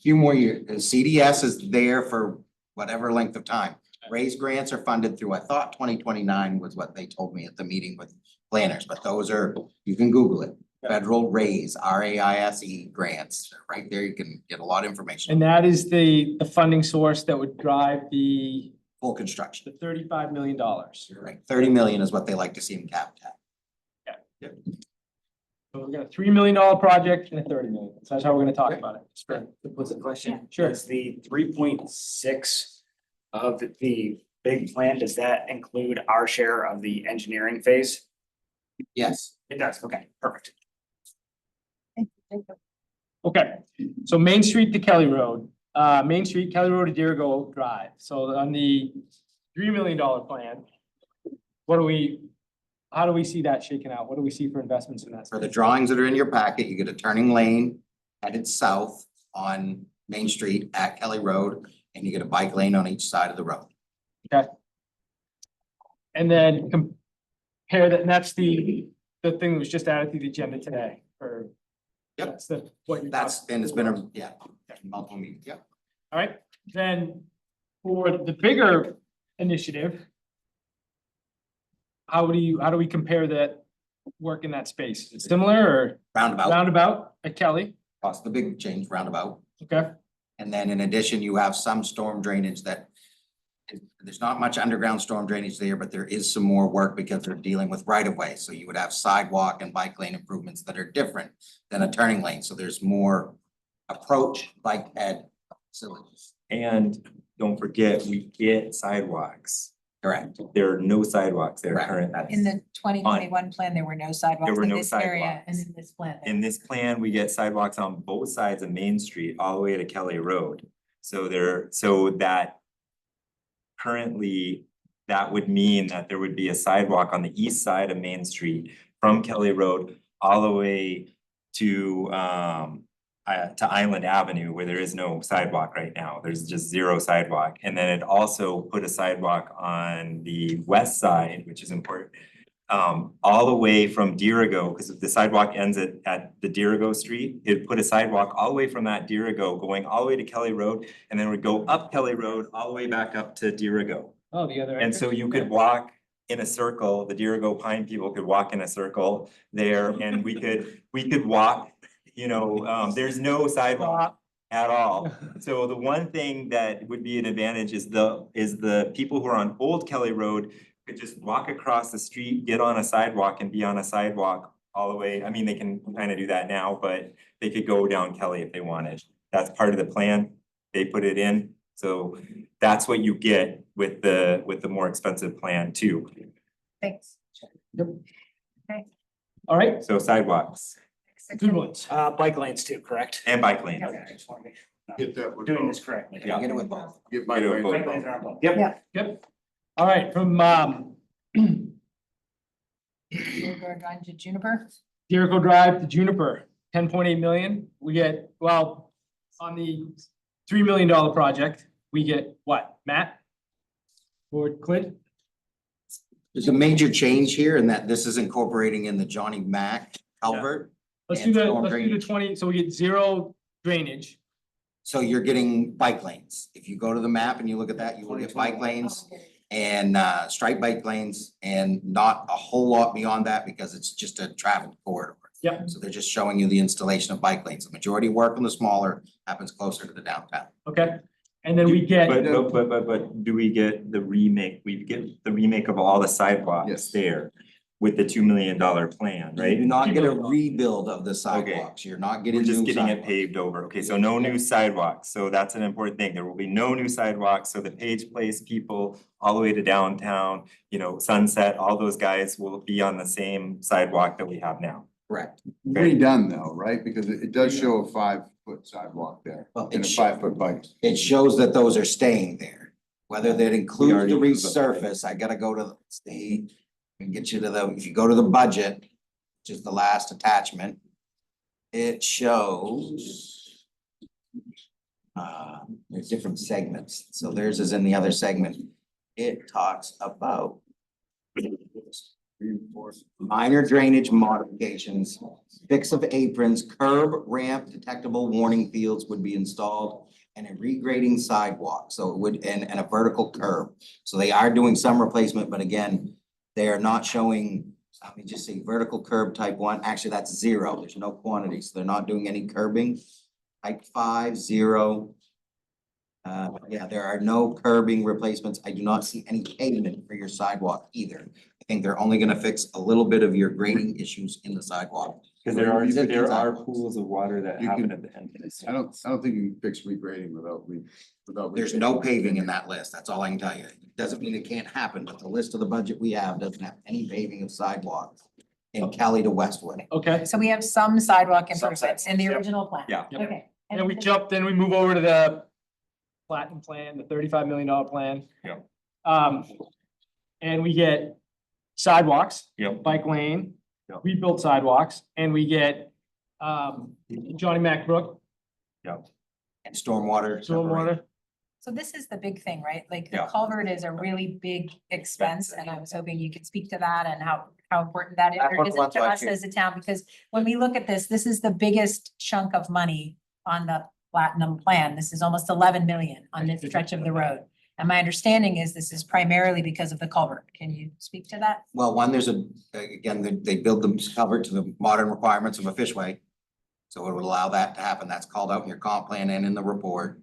Few more years. The CDS is there for whatever length of time. Raise grants are funded through, I thought 2029 was what they told me at the meeting with planners, but those are, you can Google it. Federal raise, RAISE grants, right there. You can get a lot of information. And that is the funding source that would drive the Full construction. $35 million. Right, 30 million is what they like to see in capital. So we got a $3 million project and a 30 million. So that's how we're gonna talk about it. Just for- What's the question? Sure. Does the 3.6 of the big plan, does that include our share of the engineering phase? Yes. It does, okay, perfect. Okay, so Main Street to Kelly Road, Main Street, Kelly Road to Dirigo Drive. So on the $3 million plan, how do we see that shaking out? What do we see for investments in that? For the drawings that are in your packet, you get a turning lane headed south on Main Street at Kelly Road, and you get a bike lane on each side of the road. Okay. And then compare that, and that's the thing that was just added to the agenda today for. Yep. That's the, what you're. That's, and it's been a, yeah, multiple meetings, yep. All right, then for the bigger initiative. How do we compare that work in that space? Is it similar or roundabout at Kelly? Cost the big change roundabout. Okay, And then in addition, you have some storm drainage that there's not much underground storm drainage there, but there is some more work because they're dealing with right of way. So you would have sidewalk and bike lane improvements that are different than a turning lane. So there's more approach bike ped facilities. And don't forget, we get sidewalks. Correct. There are no sidewalks there Correct. currently. In the 2021 plan, there were no sidewalks There were in no this area sidewalks. and in this plan. In this plan, we get sidewalks on both sides of Main Street all the way to Kelly Road. So that currently, that would mean that there would be a sidewalk on the east side of Main Street from Kelly Road all the way to Island Avenue, where there is no sidewalk right now. There's just zero sidewalk. And then it also put a sidewalk on the west side, which is important. All the way from Dirigo, because if the sidewalk ends at the Dirigo Street, it put a sidewalk all the way from that Dirigo going all the way to Kelly Road, and then would go up Kelly Road all the way back up to Dirigo. oh, the other. And so you could walk in a circle, the Dirigo Pine people could walk in a circle there, and we could walk, there's no sidewalk at all. So the one thing that would be an advantage is the people who are on Old Kelly Road could just walk across the street, get on a sidewalk and be on a sidewalk all the way. I mean, they can kind of do that now, but they could go down Kelly if they wanted. That's part of the plan. They put it in. So that's what you get with the more expensive plan too. Thanks. Yep. Okay. All right, So sidewalks good ones. Bike lanes too, correct? and bike lanes. Okay, I just wanna make sure Get that we're with doing both. this correctly. Get it with both. Get my Get it with brain. Bike lanes are on both. Yep. Yep. All right, from We'll go on to Juniper. Jericho Drive to Juniper, 10.8 million. We get, well, on the $3 million project, we get what, Matt? Or Clint? There's a major change here in that this is incorporating in the Johnny Mac culvert. Let's And do the, storm let's do the drainage. 20, so we get 0 drainage. So you're getting bike lanes. If you go to the map and you look at that, you will get bike lanes and striped bike lanes and not a whole lot beyond that because it's just a traffic corridor. Yep. So they're just showing you the installation of bike lanes. The majority of work on the smaller happens closer to the downtown. Okay, and then we get, But do we get the remake, we get the remake of all the sidewalks Yes. there with the $2 million plan, You right? do not get a rebuild of the sidewalks. You're not getting We're just new getting it sidewalks. paved over. Okay, so no new sidewalks. So that's an important thing. There will be no new sidewalks. So the Page Place people all the way to downtown, you know, Sunset, all those guys will be on the same sidewalk that we have now. Correct. Redone though, right? Because it does show a 5-foot sidewalk there Well, and a it's- 5-foot bike. It shows that those are staying there. Whether that includes already the approved them. resurface, I gotta go to the, and get you to the, if you go to the budget, which is the last attachment, it shows there's different segments. So theirs is in the other segment. It talks about minor drainage modifications, fix of aprons, curb, ramp, detectable warning fields would be installed, and a regrading sidewalk, so it would, and a vertical curb. So they are doing some replacement, but again, they are not showing, let me just say vertical curb type 1, actually that's 0, there's no quantity, so they're not doing any curbing. Type 5, 0. Yeah, there are no curbing replacements. I do not see any pavement for your sidewalk either. I think they're only gonna fix a little bit of your grading issues in the sidewalk. Because there are there pools of water that You happen can- at the end. I don't think you can fix regrading without. There's no paving in that list, that's all I can tell you. Doesn't mean it can't happen, but the list of the budget we have doesn't have any paving of sidewalks in Kelly to Westwood. okay, So we have some sidewalk Some improvements in the sidewalks, original plan. Yeah. Yep. Okay. and then we move over to the platinum plan, the $35 million plan. Yeah. And we get sidewalks, Yep. bike lane, Yep. rebuilt sidewalks, and we get Johnny Mac Brook, And stormwater. stormwater. So this is the big thing, right? Like the Yeah. culvert is a really big expense, and I was hoping you could speak to that and how important that is, That's or one is of the it ones to I us choose. as a town? Because when we look at this, this is the biggest chunk of money on the platinum plan. This is almost 11 million on this stretch of the road. And my understanding is this is primarily because of the culvert. Can you speak to that? Well, one, there's again, they build them covered to the modern requirements of a fishway. So it would allow that to happen. That's called out in your comp plan and in the report.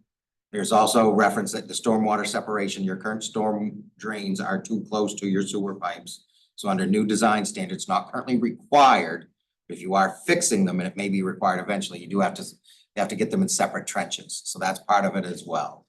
There's also reference that the stormwater separation, your current storm drains are too close to your sewer pipes. So under new design standards, not currently required, if you are fixing them, and it may be required eventually, you have to get them in separate trenches. So that's part of it as well.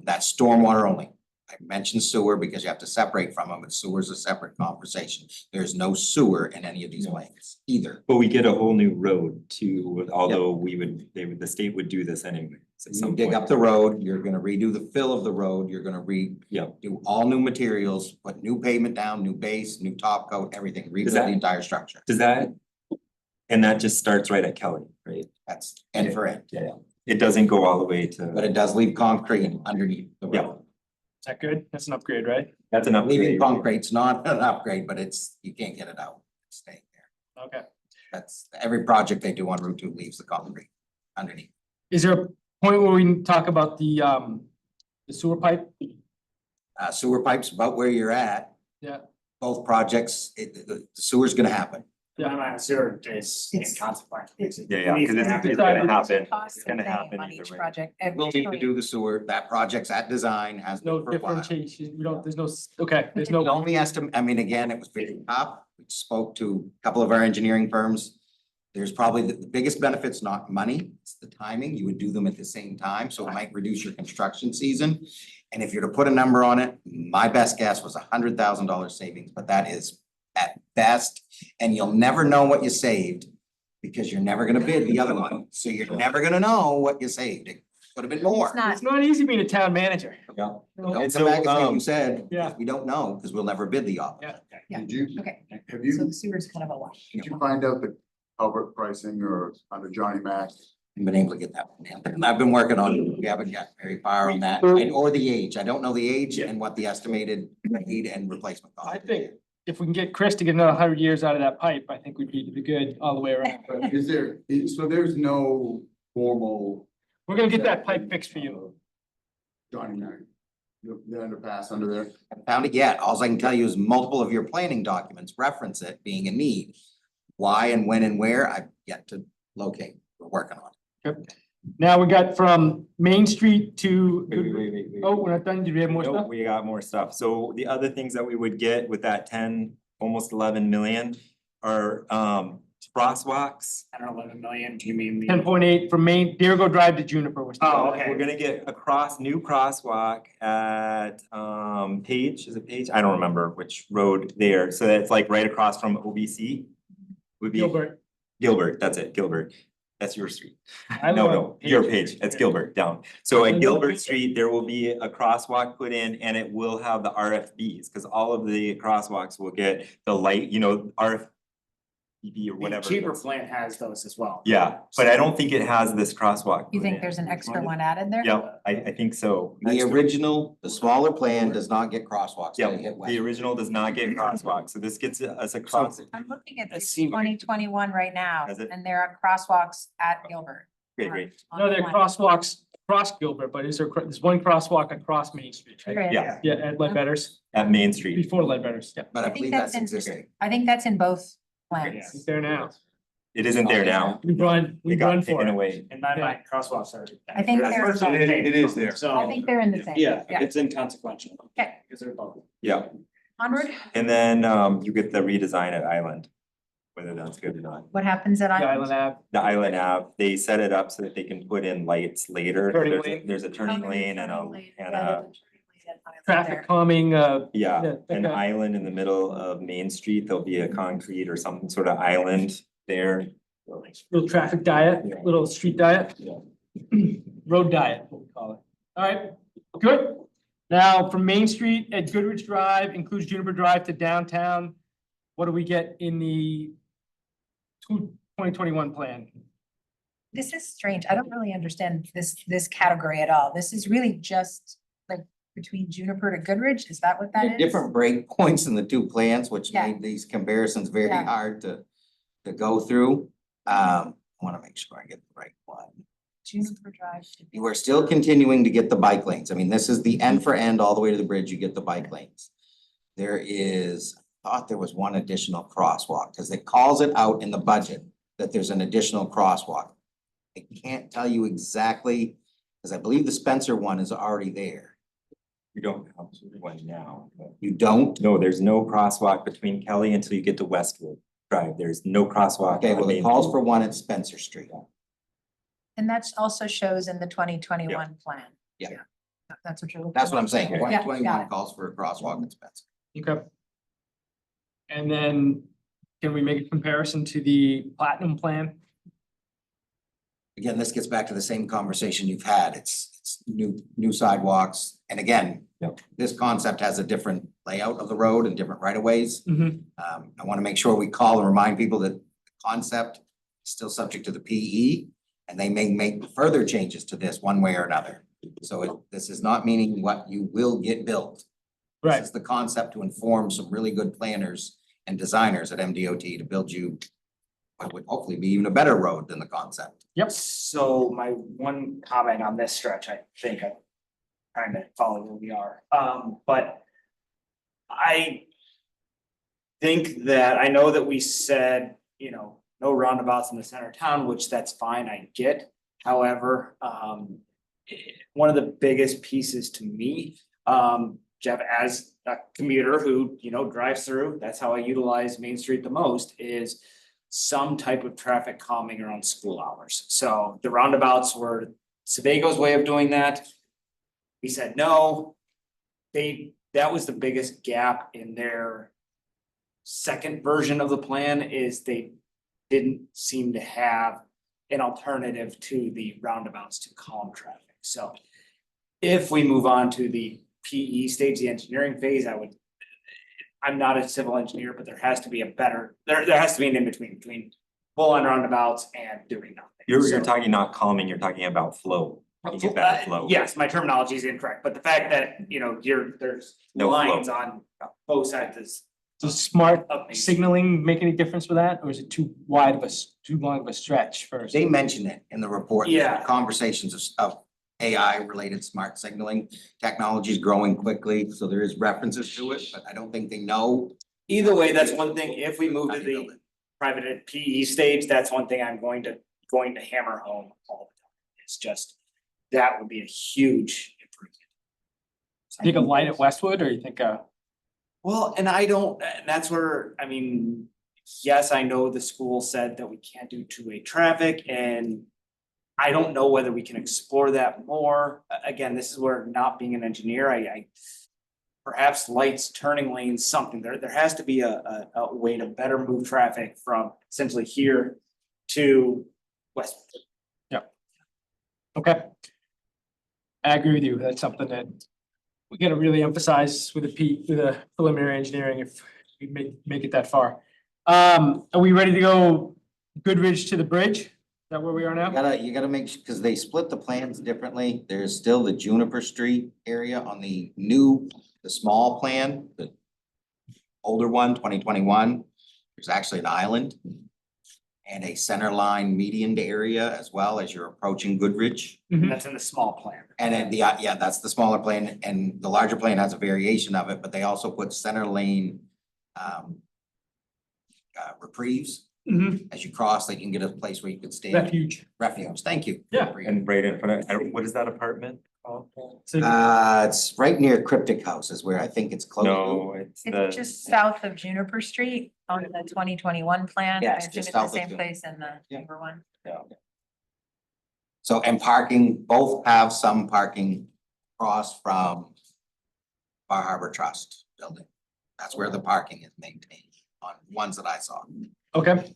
That's stormwater only. I mentioned sewer because you have to separate from them, but sewer is a separate conversation. There's no sewer in any of these plans either. But we get a whole new road too, although the state would do this anyway. At You some dig point. up the road, you're gonna redo the fill of the road, you're gonna Yep. do all new materials, put new pavement down, new base, new top coat, everything, rebuild that- the entire structure. Does that, and that just starts right at Kelly, right? That's end for end, Yeah. It doesn't go all the way but to, it does leave concrete underneath the Yeah. road. Is that good? That's an upgrade, right? that's enough. Leaving concrete's not an upgrade, but you can't get it out, it's staying there. Okay. That's, every project they do on Route 2 leaves the concrete underneath. Is there a point where we talk about the sewer pipe? Sewer pipes about where you're at. Yeah. Both projects, the sewer's gonna happen. The amount of sewer is It's- inconsequential. Yeah, because it's happen. gonna happen. Cost It's gonna of thing happen on either each way. project. We'll need to do the sewer, that project's at design, has No been for a while. differentiation, we don't, there's no, okay, there's The no, only estimate, I mean, again, it was very tough. We spoke to a couple of our engineering firms. There's probably the biggest benefit's not money, it's the timing. You would do them at the same time, so it might reduce your construction season. And if you're to put a number on it, my best guess was $100,000 savings, but that is at best, and you'll never know what you saved because you're never gonna bid the other one. So you're never gonna know what you saved. It could have been more. It's not, It's not easy being a town manager. Yeah. No. Don't come back and say you said, Yeah. because we don't know, because we'll never bid the offer. yeah, Did you, okay, have so you, the sewer's kind of a wash. did you find out the culvert pricing or under Johnny Mac? Haven't been able to get that one down. I've been working on it. We haven't got very far on that, and or the age. I don't know the age and what the estimated need and replacement cost. I think if we can get Chris to get another 100 years out of that pipe, I think we'd be good all the way around. But so there's no formal We're gonna get that pipe fixed for you. Johnny Mac, the underpass under there? Haven't found it yet. All I can tell you is multiple of your planning documents reference it being a need. Why and when and where, I've yet to locate. We're working on it. Now we got from Main Street to, Wait. oh, we're not done. Do we have more Nope, stuff? we got more stuff. So the other things that we would get with that 10, almost 11 million are crosswalks. 10 or 11 million, do you mean the? 10.8 from Main, Dirigo Drive to Juniper. We're still- Oh, okay. We're gonna get a new crosswalk at Page, is it Page? I don't remember which road there. So that's like right across from OBC. Would be Gilbert. That's it, Gilbert. That's your street. I No, live on no, your Page. Page, it's Gilbert down. So I at live on Gilbert Page. Street, there will be a crosswalk put in and it will have the RFBs, because all of the crosswalks will get the light, RFB or whatever. it Cheaper is. plan has those as well. Yeah, but I don't think it has this crosswalk. You put think in. there's an extra one added there? Yeah, I think so. The original, the smaller plan does not get crosswalks. Yeah, They hit west. the original does not get crosswalk, so this gets us a cross. I'm looking at That this seems- 2021 right now, Has it? and there are crosswalks at Gilbert. Great. on No, there the are plan. crosswalks across Gilbert, but there's one crosswalk across Main Street, right? There is. Yeah. Yeah, at Ledbetter's, At Main Street. before Ledbetter's, yeah. But I I think believe that's that's in, existing. I think that's in both plans. It's there now. It isn't there now. We run It got for taken it. away. In my mind, crosswalks are. I think they're- It is there. So. I think they're in the same. Yeah, it's inconsequential. Okay, Because they're both. Yeah, onward, and then you get the redesign at Island, whether that's good or not. what happens at The Island? Island Ave. The Island Ave, they set it up so that they can put in lights later. Turning There's a- lane. There's a turning lane and Traffic calming, yeah, Yeah, an okay. island in the middle of Main Street. There'll be a concrete or some sort of island there. little traffic diet, Yeah. little street diet. Yeah. Road diet, what we call it. All right, good. Now from Main Street at Goodrich Drive includes Juniper Drive to downtown. What do we get in the 2021 plan? This is strange. I don't really understand this category at all. This is really just like between Juniper to Goodrich. Is that what that is? Different break points in the two plans, which Yeah. made these comparisons very Yeah. hard to go through. I wanna make sure I get the right one. Juniper Drive. You are still continuing to get the bike lanes. I mean, this is the end for end, all the way to the bridge, you get the bike lanes. There is, I thought there was one additional crosswalk, because it calls it out in the budget that there's an additional crosswalk. I can't tell you exactly, because I believe the Spencer one is already there. We don't have one now. but- You don't? No, there's no crosswalk between Kelly until you get to Westwood Drive. There's no crosswalk. Okay, on well, it Main calls Street. for one at Spencer Street. And that also shows in the 2021 plan. Yeah. That's what you're looking. That's what I'm saying. Yeah, Twenty got twenty-one it. calls for a crosswalk at Spencer. Okay. And then can we make a comparison to the Platinum plan? Again, this gets back to the same conversation you've had. It's new sidewalks. And again, Yep. this concept has a different layout of the road and different right of ways. Mhm. I want to make sure we call and remind people that the concept is still subject to the PE. And they may make further changes to this one way or another. So this is not meaning what you will get built. Right. This is the concept to inform some really good planners and designers at MDOT to build you what would hopefully be even a better road than the concept. Yep. So my one comment on this stretch, I think I'm trying to follow where we are, but I think that, I know that we said, no roundabouts in the center of town, which that's fine, I get. However, one of the biggest pieces to me, Jeff, as a commuter who, drives through, that's how I utilize Main Street the most, is some type of traffic calming around school hours. So the roundabouts were Sebago's way of doing that. We said no. That was the biggest gap in their second version of the plan is they didn't seem to have an alternative to the roundabouts to calm traffic. So if we move on to the PE stage, the engineering phase, I'm not a civil engineer, but there has to be there has to be an in-between between full on roundabouts and doing nothing. You're So- talking not calming, you're talking about flow. You get better flow. Yes, my terminology is incorrect, but the fact that, there's No flow. lines on both sides is. Does smart Amazing. signaling make any difference with that, or is it too long of a stretch first? They mention it in the report. Yeah. Conversations of AI related smart signaling technology is growing quickly, so there is references to it, but I don't think they know. Either way, that's one thing, if we move to the private PE stage, that's one thing I'm going to hammer home all the time. It's just, that would be a huge improvement. Think a light at Westwood, or you think Well, and that's where, yes, I know the school said that we can't do two-way traffic, and I don't know whether we can explore that more. Again, this is where, not being an engineer, I perhaps lights, turning lanes, something, there has to be a way to better move traffic from essentially here to Westwood. okay. I agree with you. That's something that we gotta really emphasize with the preliminary engineering if we make it that far. Are we ready to go Goodridge to the bridge? Is that where we are now? You gotta make, because they split the plans differently. There's still the Juniper Street area on the small plan, the older one, 2021. There's actually an island and a center line median area as well as you're approaching Goodridge. That's in the small plan. And then that's the smaller plane, and the larger plane has a variation of it, but they also put center lane reprieves as you cross, they can get a place where you could stand. Refuge, thank you. Yeah. And right in front of, what is that apartment called? It's right near Cryptic House is where I think it's close to. No, it's It's just south of Juniper Street on the 2021 plan. Yeah, I it's assume just it's the south of same Juniper. place in the number one. So, and parking, both have some parking across from Bar Harbor Trust building. That's where the parking is maintained on ones that I saw. Okay.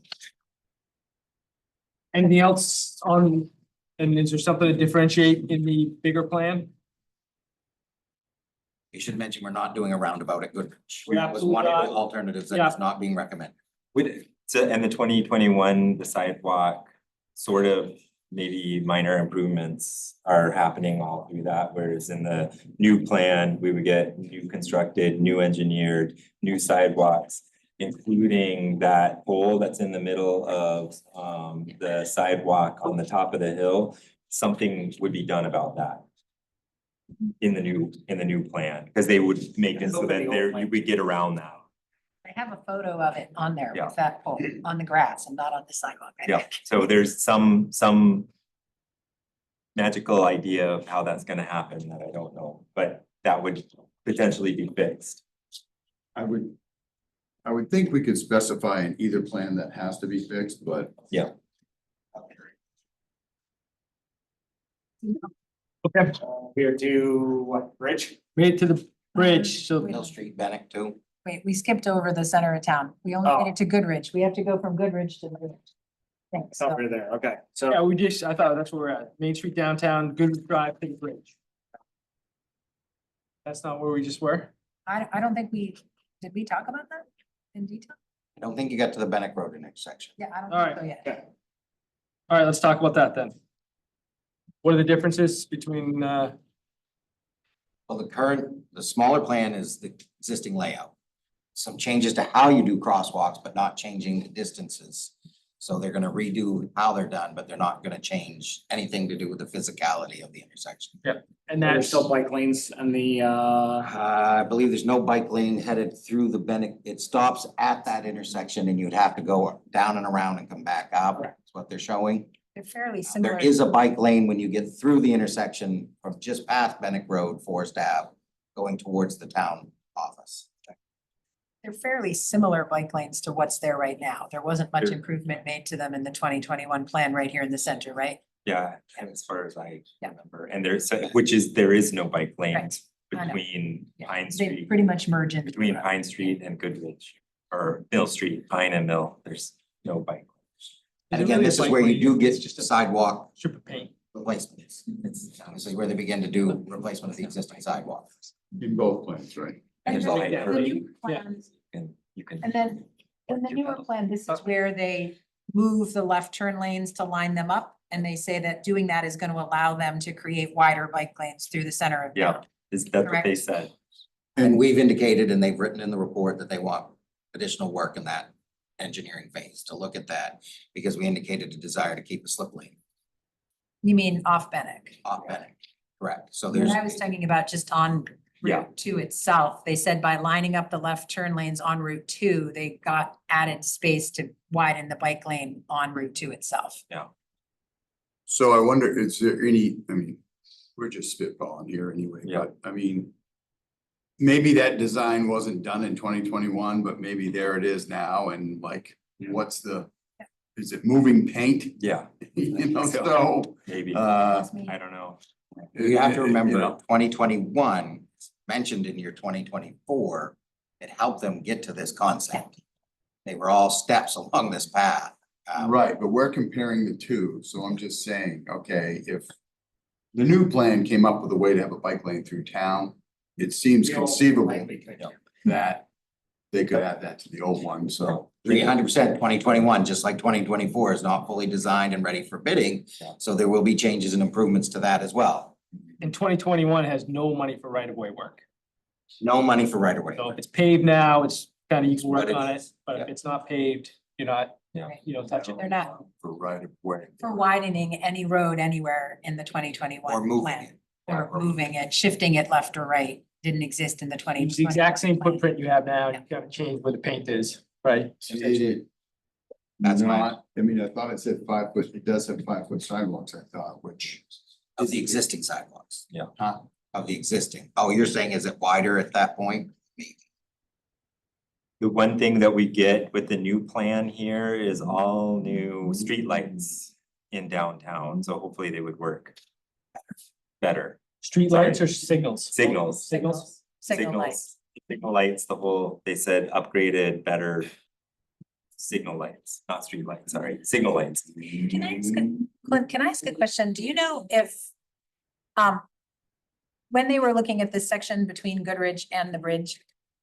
Anything else on, and is there something to differentiate in the bigger plan? You should mention we're not doing a roundabout at Goodrich. We're That was one of the absolutely not. alternatives that is not being recommended. And the 2021, the sidewalk, sort of maybe minor improvements are happening all through that, whereas in the new plan, we would get new constructed, new engineered, new sidewalks, including that pole that's in the middle of the sidewalk on the top of the hill. Something would be done about that in the new plan, because they would make it so that you would get around that. I have a photo of it on there Yeah. with that pole on the grass and not on the sidewalk. I Yeah, think. so there's some magical idea of how that's gonna happen that I don't know, but that would potentially be fixed. I would think we could specify in either plan that has to be fixed, but. Yeah. Okay, Here to what, Bridge? made it to the bridge, so Mill Street, Bennett too. Wait, we skipped over the center of town. We only made it to Goodrich. We have to go from Goodrich to Goodrich. Thanks. It's over there, okay, so. yeah, I thought that's where we're at. Main Street downtown, Goodrich Drive to the bridge. That's not where we just were? I don't think did we talk about that in detail? I don't think you got to the Bennett Road intersection. Yeah, I don't All think so yet. All right, let's talk about that then. What are the differences between, Well, the smaller plan is the existing layout. Some changes to how you do crosswalks, but not changing the distances. So they're gonna redo how they're done, but they're not gonna change anything to do with the physicality of the intersection. and There's that's still bike lanes and the I believe there's no bike lane headed through the Bennett. It stops at that intersection and you'd have to go down and around and come back up. That's what they're showing. They're fairly similar. There is a bike lane when you get through the intersection from just past Bennett Road, Forest Ave, going towards the town office. They're fairly similar bike lanes to what's there right now. There wasn't much improvement made to them in the 2021 plan right here in the center, right? Yeah, and as far as I Yeah. remember, and there is no bike lanes I know. between Yeah. Pine They Street, pretty much merge in. between Pine Street and Goodrich. or Mill Street, Pine and Mill, there's no bike. And Is it again, really this a is bike where you lane? do get It's just a sidewalk strip of paint. replacements. It's honestly where they begin to do replacement of the existing sidewalk. In both plans, right? And It's then all the there. new plan, And you can. and then in the newer plan, this is where they move the left turn lanes to line them up. And they say that doing that is gonna allow them to create wider bike lanes through the center of Yeah, town. is that what they Correct. said? And we've indicated, and they've written in the report that they want additional work in that engineering phase to look at that, because we indicated a desire to keep a slip lane You mean off Bennett? off Bennett. Correct. So When there's, I was talking about just on Yeah. Route 2 itself, they said by lining up the left turn lanes on Route 2, they got added space to widen the bike lane on Route 2 itself. So I wonder, is there any, I mean, we're just spitballing here anyway, Yeah. but I mean. Maybe that design wasn't done in 2021, but maybe there it is now and like, what's the? Is it moving paint? Yeah, You know, so, maybe, uh. I don't know. you have to you remember, know, 2021 mentioned in your 2024, it helped them get to this concept. They were all steps along this path. Right, but we're comparing the two, so I'm just saying, okay, if. The new plan came up with a way to have a bike lane through town, it seems conceivable that. They could add that to the old one, so. 300% 2021, just like 2024 is not fully designed and ready for bidding. So there will be changes and improvements to that as well. And 2021 has no money for right of way work. No money for right of way. So if it's paved now, it's kind of, you can What work it on it, is, but yeah. if it's not paved, you're not, touch it. They're not For right of way. for widening any road anywhere in the Or 2021 moving plan. it. Or moving it, shifting it left or right, didn't exist in the 2020. It's the exact same footprint you have now, you gotta change where the paint is, right? That's my- Not, I mean, I thought it said 5 foot, it does have 5 foot sidewalks, I thought, which. Of the existing sidewalks. Yeah. Huh? Of the existing. Oh, you're saying is it wider at that point? The one thing that we get with the new plan here is all new streetlights in downtown, so hopefully they would work better. Street lights or signals? Signals. Signals? Signal lights. Signal lights, the whole, they said upgraded, better signal lights, not street lights, sorry, signal lights. Can I ask Clint, can I ask a question? Do you know if, when they were looking at this section between Goodrich and the bridge,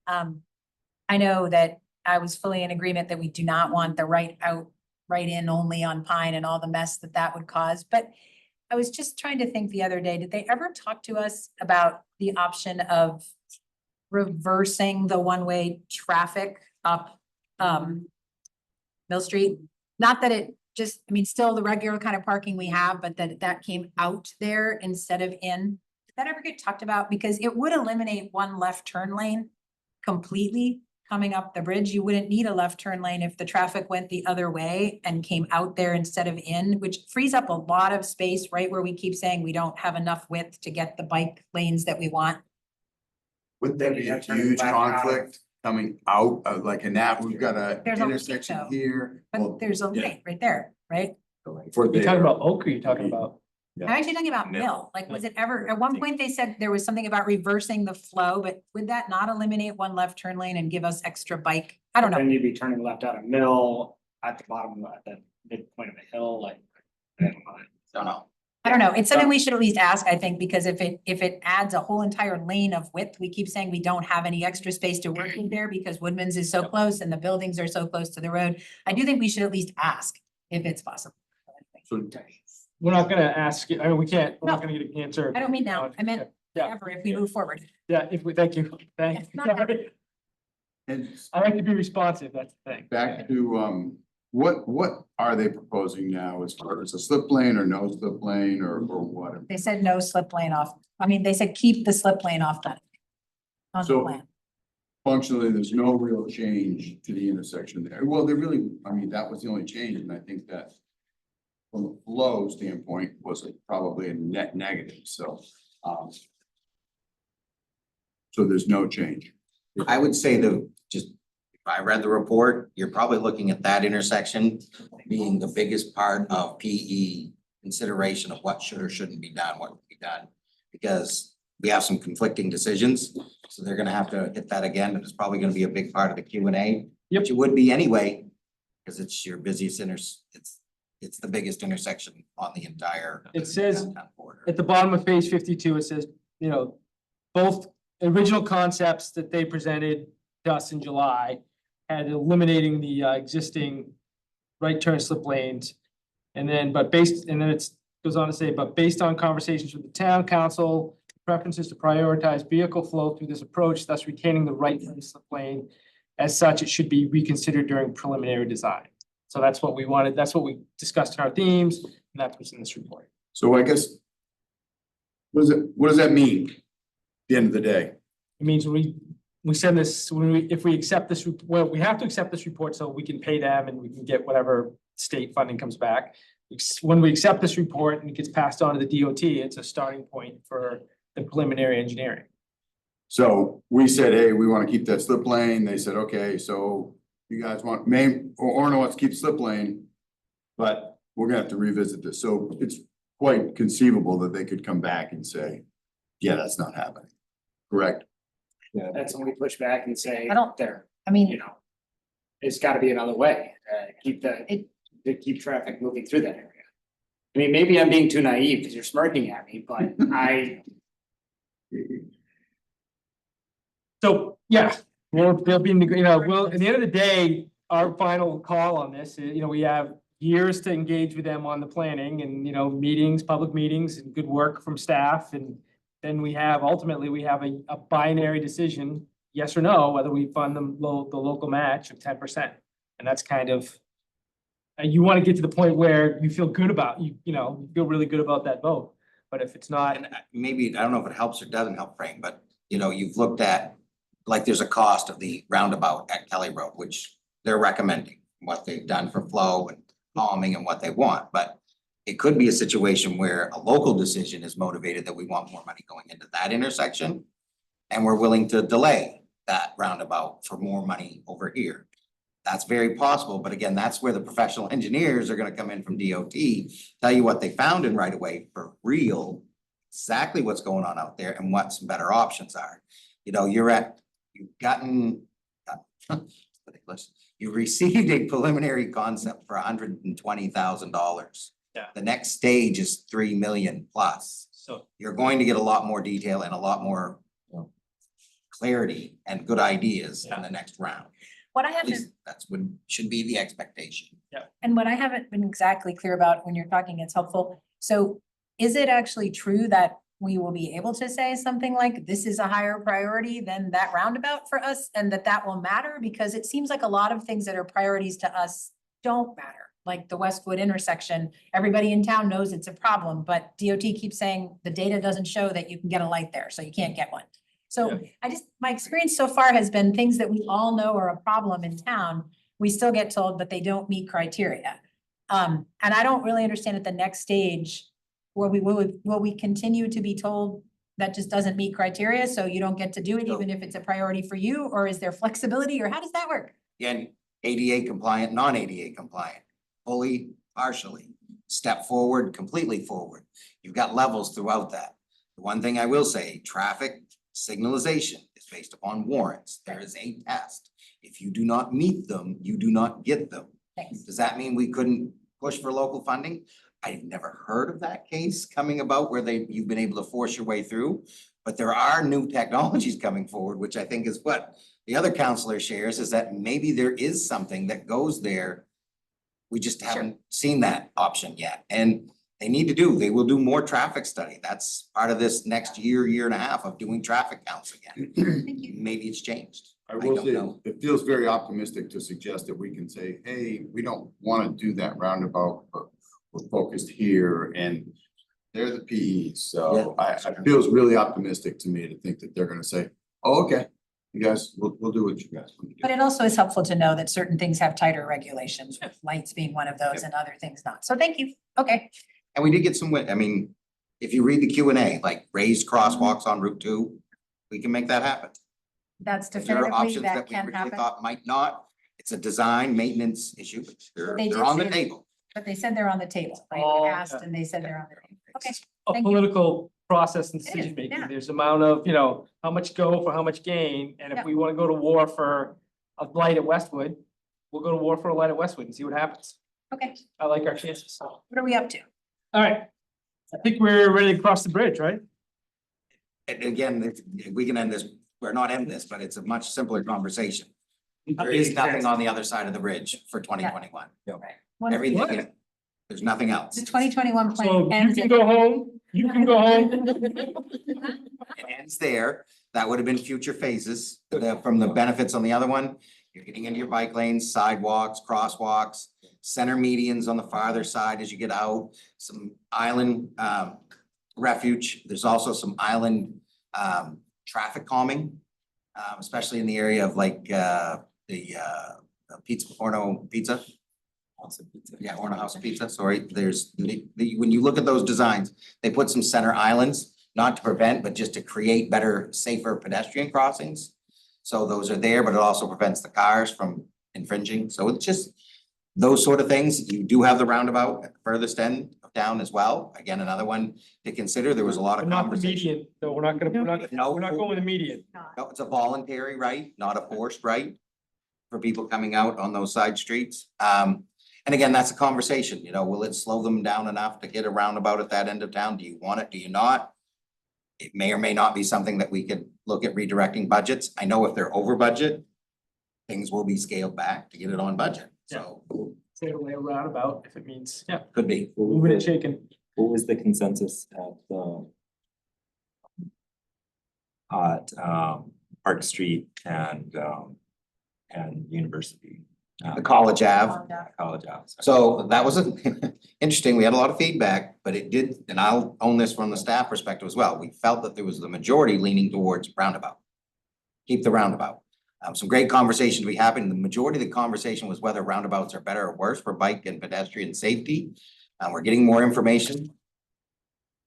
I know that I was fully in agreement that we do not want the right out, right in only on Pine and all the mess that that would cause, but I was just trying to think the other day, did they ever talk to us about the option of reversing the one-way traffic up, Mill Street? Not that it just, I mean, still the regular kind of parking we have, but that came out there instead of in. Did that ever get talked about? Because it would eliminate one left turn lane completely coming up the bridge. You wouldn't need a left turn lane if the traffic went the other way and came out there instead of in, which frees up a lot of space right where we keep saying we don't have enough width to get the bike lanes that we want. Would that be a Turning huge back out. conflict coming out of like a nap, we've got a There's a light, intersection though. here. well, But there's a yeah, light right there, right? For You talking there. about Oak or you talking about? I'm actually talking about Mill. Mill, like, was it ever, at one point they said there was something about reversing the flow, but would that not eliminate one left turn lane and give us extra bike? I don't know. Then you'd be turning left out of Mill at the bottom, at the midpoint of a hill, like. I don't know. Don't know. I don't know. It's something we should at least ask, I think, because if it adds a whole entire lane of width, we keep saying we don't have any extra space to work in there because Woodman's is so close and the buildings are so close to the road. I do think we should at least ask if it's possible. So We're not gonna ask, I mean, we can't, we're not No. gonna get an answer. I don't mean now. I meant Yeah, ever if we move forward. yeah, if we, thank you, thank Yes, you. not and I like to be responsive, that's the thing. back to, what are they proposing now as far as a slip lane or no slip lane or what? They said no slip lane off. I mean, they said keep the slip lane off that. On the So- plan. Functionally, there's no real change to the intersection there. Well, there really, I mean, that was the only change, and I think that from a flow standpoint was probably a net negative, so, so there's no change. I would say if I read the report, you're probably looking at that intersection being the biggest part of PE consideration of what should or shouldn't be done, what would be done. Because we have some conflicting decisions, so they're gonna have to hit that again, and it's probably gonna be a big part of the Q&A Yep. Which you would be anyway, because it's your busiest it's the biggest intersection on the entire. It says downtown border. at the bottom of page 52, it says, you know, both original concepts that they presented to us in July had eliminating the existing right turn slip lanes. And then it goes on to say, but based on conversations with the town council, preferences to prioritize vehicle flow through this approach, thus retaining the right turn slip lane. As such, it should be reconsidered during preliminary design. So that's what we wanted, that's what we discussed in our themes, and that's what's in this report. So I guess. What does that mean? At the end of the day? It means we send this, if we accept this, well, we have to accept this report so we can pay them and we can get whatever state funding comes back. When we accept this report and it gets passed on to the DOT, it's a starting point for the preliminary engineering. So we said, hey, we want to keep that slip lane. They said, okay, so you guys want Orono wants to keep slip lane. But we're gonna have to revisit this. So it's quite conceivable that they could come back and say, yeah, that's not happening. Correct? Yeah. That's when we push back and say, I don't- there, I mean, you know. It's gotta be another way, to keep traffic moving through that area. I mean, maybe I'm being too naive because you're smirking at me, but So, yeah, they'll be, well, at the end of the day, our final call on this, we have years to engage with them on the planning and, meetings, public meetings and good work from staff. And then ultimately, we have a binary decision, yes or no, whether we fund the local match of 10%. And that's kind of, you want to get to the point where you feel good about, you feel really good about that vote. But if it's not. And maybe, I don't know if it helps or doesn't help, Frank, but you've looked at, like, there's a cost of the roundabout at Kelly Road, which they're recommending, what they've done for flow and calming and what they want, but it could be a situation where a local decision is motivated that we want more money going into that intersection. And we're willing to delay that roundabout for more money over here. That's very possible, but again, that's where the professional engineers are gonna come in from DOT, tell you what they found in right of way for real, exactly what's going on out there and what some better options are. You received a preliminary concept for $120,000. Yeah. The next stage is 3 million plus. So. You're going to get a lot more detail and a lot more clarity and good ideas in the next round. what I At haven't, least that's what should be the expectation. and what I haven't been exactly clear about when you're talking, it's helpful. So is it actually true that we will be able to say something like, this is a higher priority than that roundabout for us, and that will matter? Because it seems like a lot of things that are priorities to us don't matter. Like the Westwood intersection, everybody in town knows it's a problem, but DOT keeps saying the data doesn't show that you can get a light there, so you can't get one. So my experience so far has been things that we all know are a problem in town, we still get told, but they don't meet criteria. And I don't really understand at the next stage, will we continue to be told that just doesn't meet criteria, so you don't get to do it even if it's a priority for you, or is there flexibility, or how does that work? Again, ADA compliant, non-ADA compliant, fully, partially, step forward, completely forward. You've got levels throughout that. The one thing I will say, traffic signalization is based upon warrants. There is a test. If you do not meet them, you do not get them. Thanks. Does that mean we couldn't push for local funding? I've never heard of that case coming about where you've been able to force your way through. But there are new technologies coming forward, which I think is what the other counselor shares, is that maybe there is something that goes there. We just haven't seen that option yet. And they will do more traffic study. That's part of this next year and a half of doing traffic counts again. Maybe it's changed. I will don't say, know. it feels very optimistic to suggest that we can say, hey, we don't want to do that roundabout, but we're focused here, and they're the PEs. So it feels really optimistic to me to think that they're gonna say, oh, okay, you guys, we'll do what you guys want to do. But it also is helpful to know that certain things have tighter regulations, with lights being one of those and other things not. So thank you. Okay. And we did get some, if you read the Q&A, like raised crosswalks on Route 2, we can make that happen. That's There are definitively, options that that we can really happen, thought might not. It's a design maintenance issue, but They did they're on the say- table. but they said they're on the table. I Oh, asked yeah. and they said they're on the table. Okay. A Thank you. political process and It is, decision making. yeah. There's amount of, how much go for how much gain, and if Yeah. we wanna go to war for a light at Westwood, we'll go to war for a light at Westwood and see what happens. Okay, I like our chances, so. what are we up to? All right, I think we're ready to cross the bridge, right? And again, if we can end this, we're not end this, but it's a much simpler conversation. There is nothing on the other side of the bridge for 2021. One- Everything, there's nothing else. The 2021 So plan you ends can in- go home, you can go home. It ends there. That would have been future phases. From the benefits on the other one, you're getting into your bike lanes, sidewalks, crosswalks, center medians on the farther side as you get out, some island refuge. There's also some island traffic calming, especially in the area of like the pizza, Orono Pizza. Yeah, Orono House of Pizza, sorry. There's when you look at those designs, they put some center islands, not to prevent, but just to create better, safer pedestrian crossings. So those are there, but it also prevents the cars from infringing. So it's just those sort of things. You do have the roundabout at the furthest end of town as well. Again, another one to consider. There was a lot But of not the conversation. median, no, we're not going the median. No, it's a voluntary right, not a forced right for people coming out on those side streets. And again, that's a conversation, you know, will it slow them down enough to get a roundabout at that end of town? Do you want it? Do you not? It may or may not be something that we could look at redirecting budgets. I know if they're over budget, things will be scaled back to get it on budget, so Say away a roundabout if it means, yeah, could be. moving and shaking. What was the consensus at the Park Street and University? The College Ave. College Ave. sorry. So that was interesting. We had a lot of feedback, but it did, and I'll own this from the staff perspective as well. We felt that there was the majority leaning towards roundabout. Keep the roundabout. Some great conversations we happened. The majority of the conversation was whether roundabouts are better or worse for bike and pedestrian safety. We're getting more information.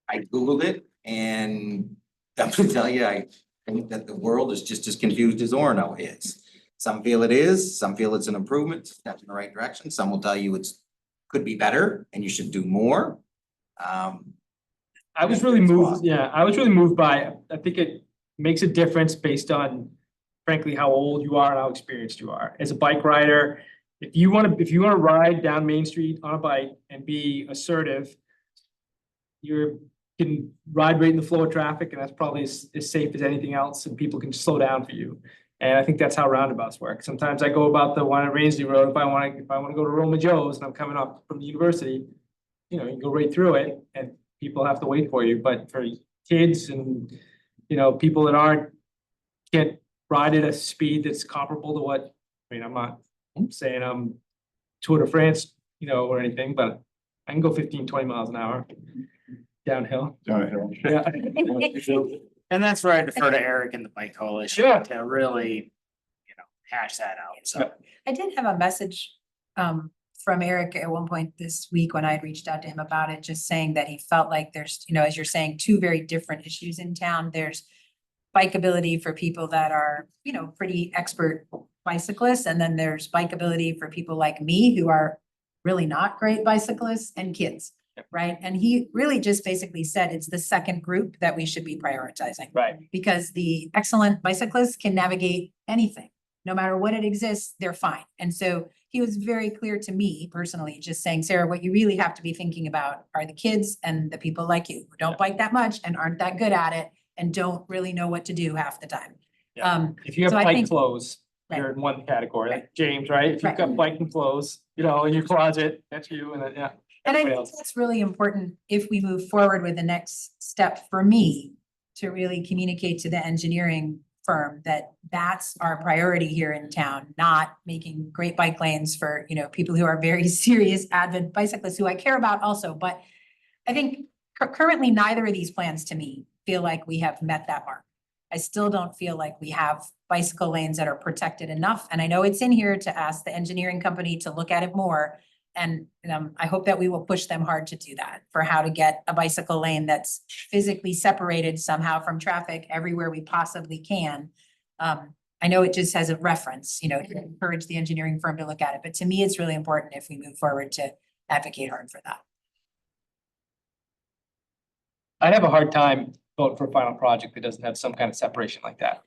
I Googled it and I'm gonna tell you, I think that the world is just as confused as Orono is. Some feel it is, some feel it's an improvement, step in the right direction. Some will tell you could be better and you should do more. I was really moved, yeah, I was really moved by, I think it makes a difference based on frankly, how old you are and how experienced you are. As a bike rider, if you wanna ride down Main Street on a bike and be assertive, you can ride right in the flow of traffic, and that's probably as safe as anything else, and people can slow down for you. And I think that's how roundabouts work. Sometimes I go about the one at Rangeley Road, if I wanna go to Roma Joe's and I'm coming up from the university, you know, you go right through it and people have to wait for you, but for kids and, you know, people that can't ride at a speed that's comparable to what, I mean, I'm not saying I'm Tour de France, you know, or anything, but I can go 15, 20 miles an hour downhill. Yeah. And that's where I defer to Eric and the Bike Coalition Sure. to really, hash that out, so. I did have a message from Eric at one point this week when I had reached out to him about it, just saying that he felt like there's, as you're saying, two very different issues in town. There's bikeability for people that are, pretty expert bicyclists, and then there's bikeability for people like me who are really not great bicyclists and kids, right? And he really just basically said it's the second group that we should be prioritizing. Right. Because the excellent bicyclists can navigate anything, no matter what it exists, they're fine. And so he was very clear to me personally, just saying, Sarah, what you really have to be thinking about are the kids and the people like you who don't bike that much and aren't that good at it and don't really know what to do half the time. Yeah. If you have so I bike think- clothes, you're in one category, like James, right? If you've got biking clothes, in your closet, that's you, and then, yeah. And I everybody think else. that's really important if we move forward with the next step for me to really communicate to the engineering firm that that's our priority here in town, not making great bike lanes for, people who are very serious avid bicyclists who I care about also. But I think currently neither of these plans to me feel like we have met that mark. I still don't feel like we have bicycle lanes that are protected enough. And I know it's in here to ask the engineering company to look at it more. And I hope that we will push them hard to do that, for how to get a bicycle lane that's physically separated somehow from traffic everywhere we possibly can. I know it just has a reference, to encourage the engineering firm to look at it, but to me, it's really important if we move forward to advocate hard for that. I'd have a hard time voting for a final project that doesn't have some kind of separation like that.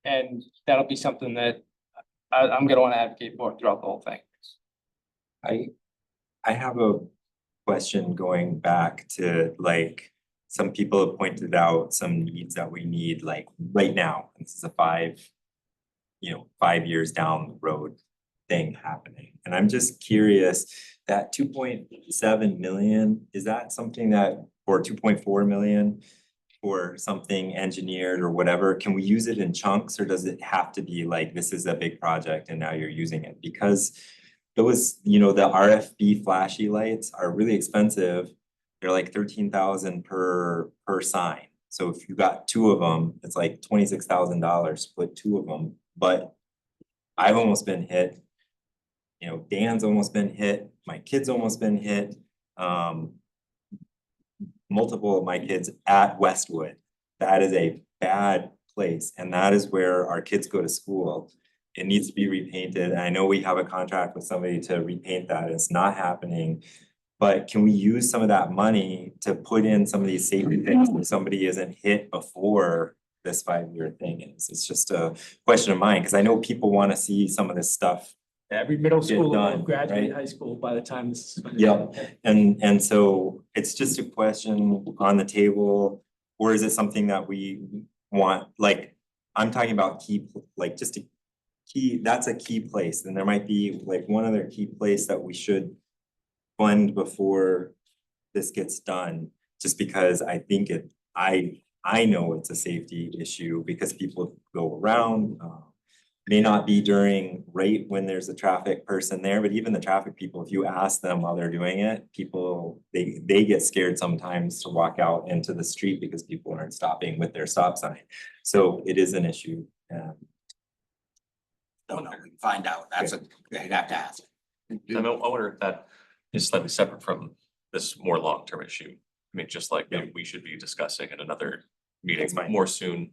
And that'll be something that I'm gonna wanna advocate for it throughout the whole thing. I have a question going back to like, some people have pointed out some needs that we need like right now. This is a 5 years down the road thing happening. And I'm just curious, that 2.7 million, is that something that, or 2.4 million? For something engineered or whatever, can we use it in chunks or does it have to be like, this is a big project and now you're using it? Because those, the RFB flashy lights are really expensive. They're like 13,000 per sign. So if you got two of them, it's like $26,000, split two of them. But I've almost been hit. Dan's almost been hit, my kid's almost been hit. Multiple of my kids at Westwood. That is a bad place and that is where our kids go to school. It needs to be repainted. I know we have a contract with somebody to repaint that. It's not happening. But can we use some of that money to put in some of these safety things where somebody isn't hit before this 5-year thing is? It's just a question of mine, because I know people want to see some of this stuff. Every middle school done, will graduate right? high school by the time this is. Yeah, and so it's just a question on the table, or is it something that we want, like, I'm talking about just a key, that's a key place, and there might be like one other key place that we should fund before this gets done, just because I think I know it's a safety issue because people go around, may not be right when there's a traffic person there, but even the traffic people, if you ask them while they're doing it, people, they get scared sometimes to walk out into the street because people aren't stopping with their stop sign. So it is an issue. Don't know, we can find out. You'd have to ask. I wonder if that is slightly separate from this more long-term issue. I mean, just like maybe we should be discussing at another meeting more soon.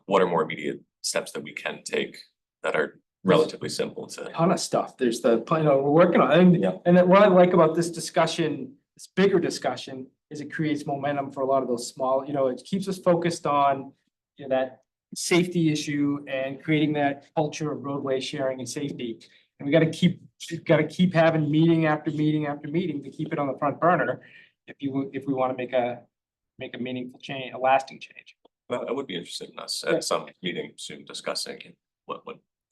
What are more immediate steps that we can take that are relatively simple to? Ton of stuff. There's we're working on, and then what I like about this discussion, this bigger discussion, is it creates momentum for a lot of those small, it keeps us focused on, that safety issue and creating that culture of roadway sharing and safety. And we gotta keep having meeting after meeting after meeting to keep it on the front burner if we want to make a meaningful change, a lasting change. Well, I would be interested in us at some meeting soon discussing what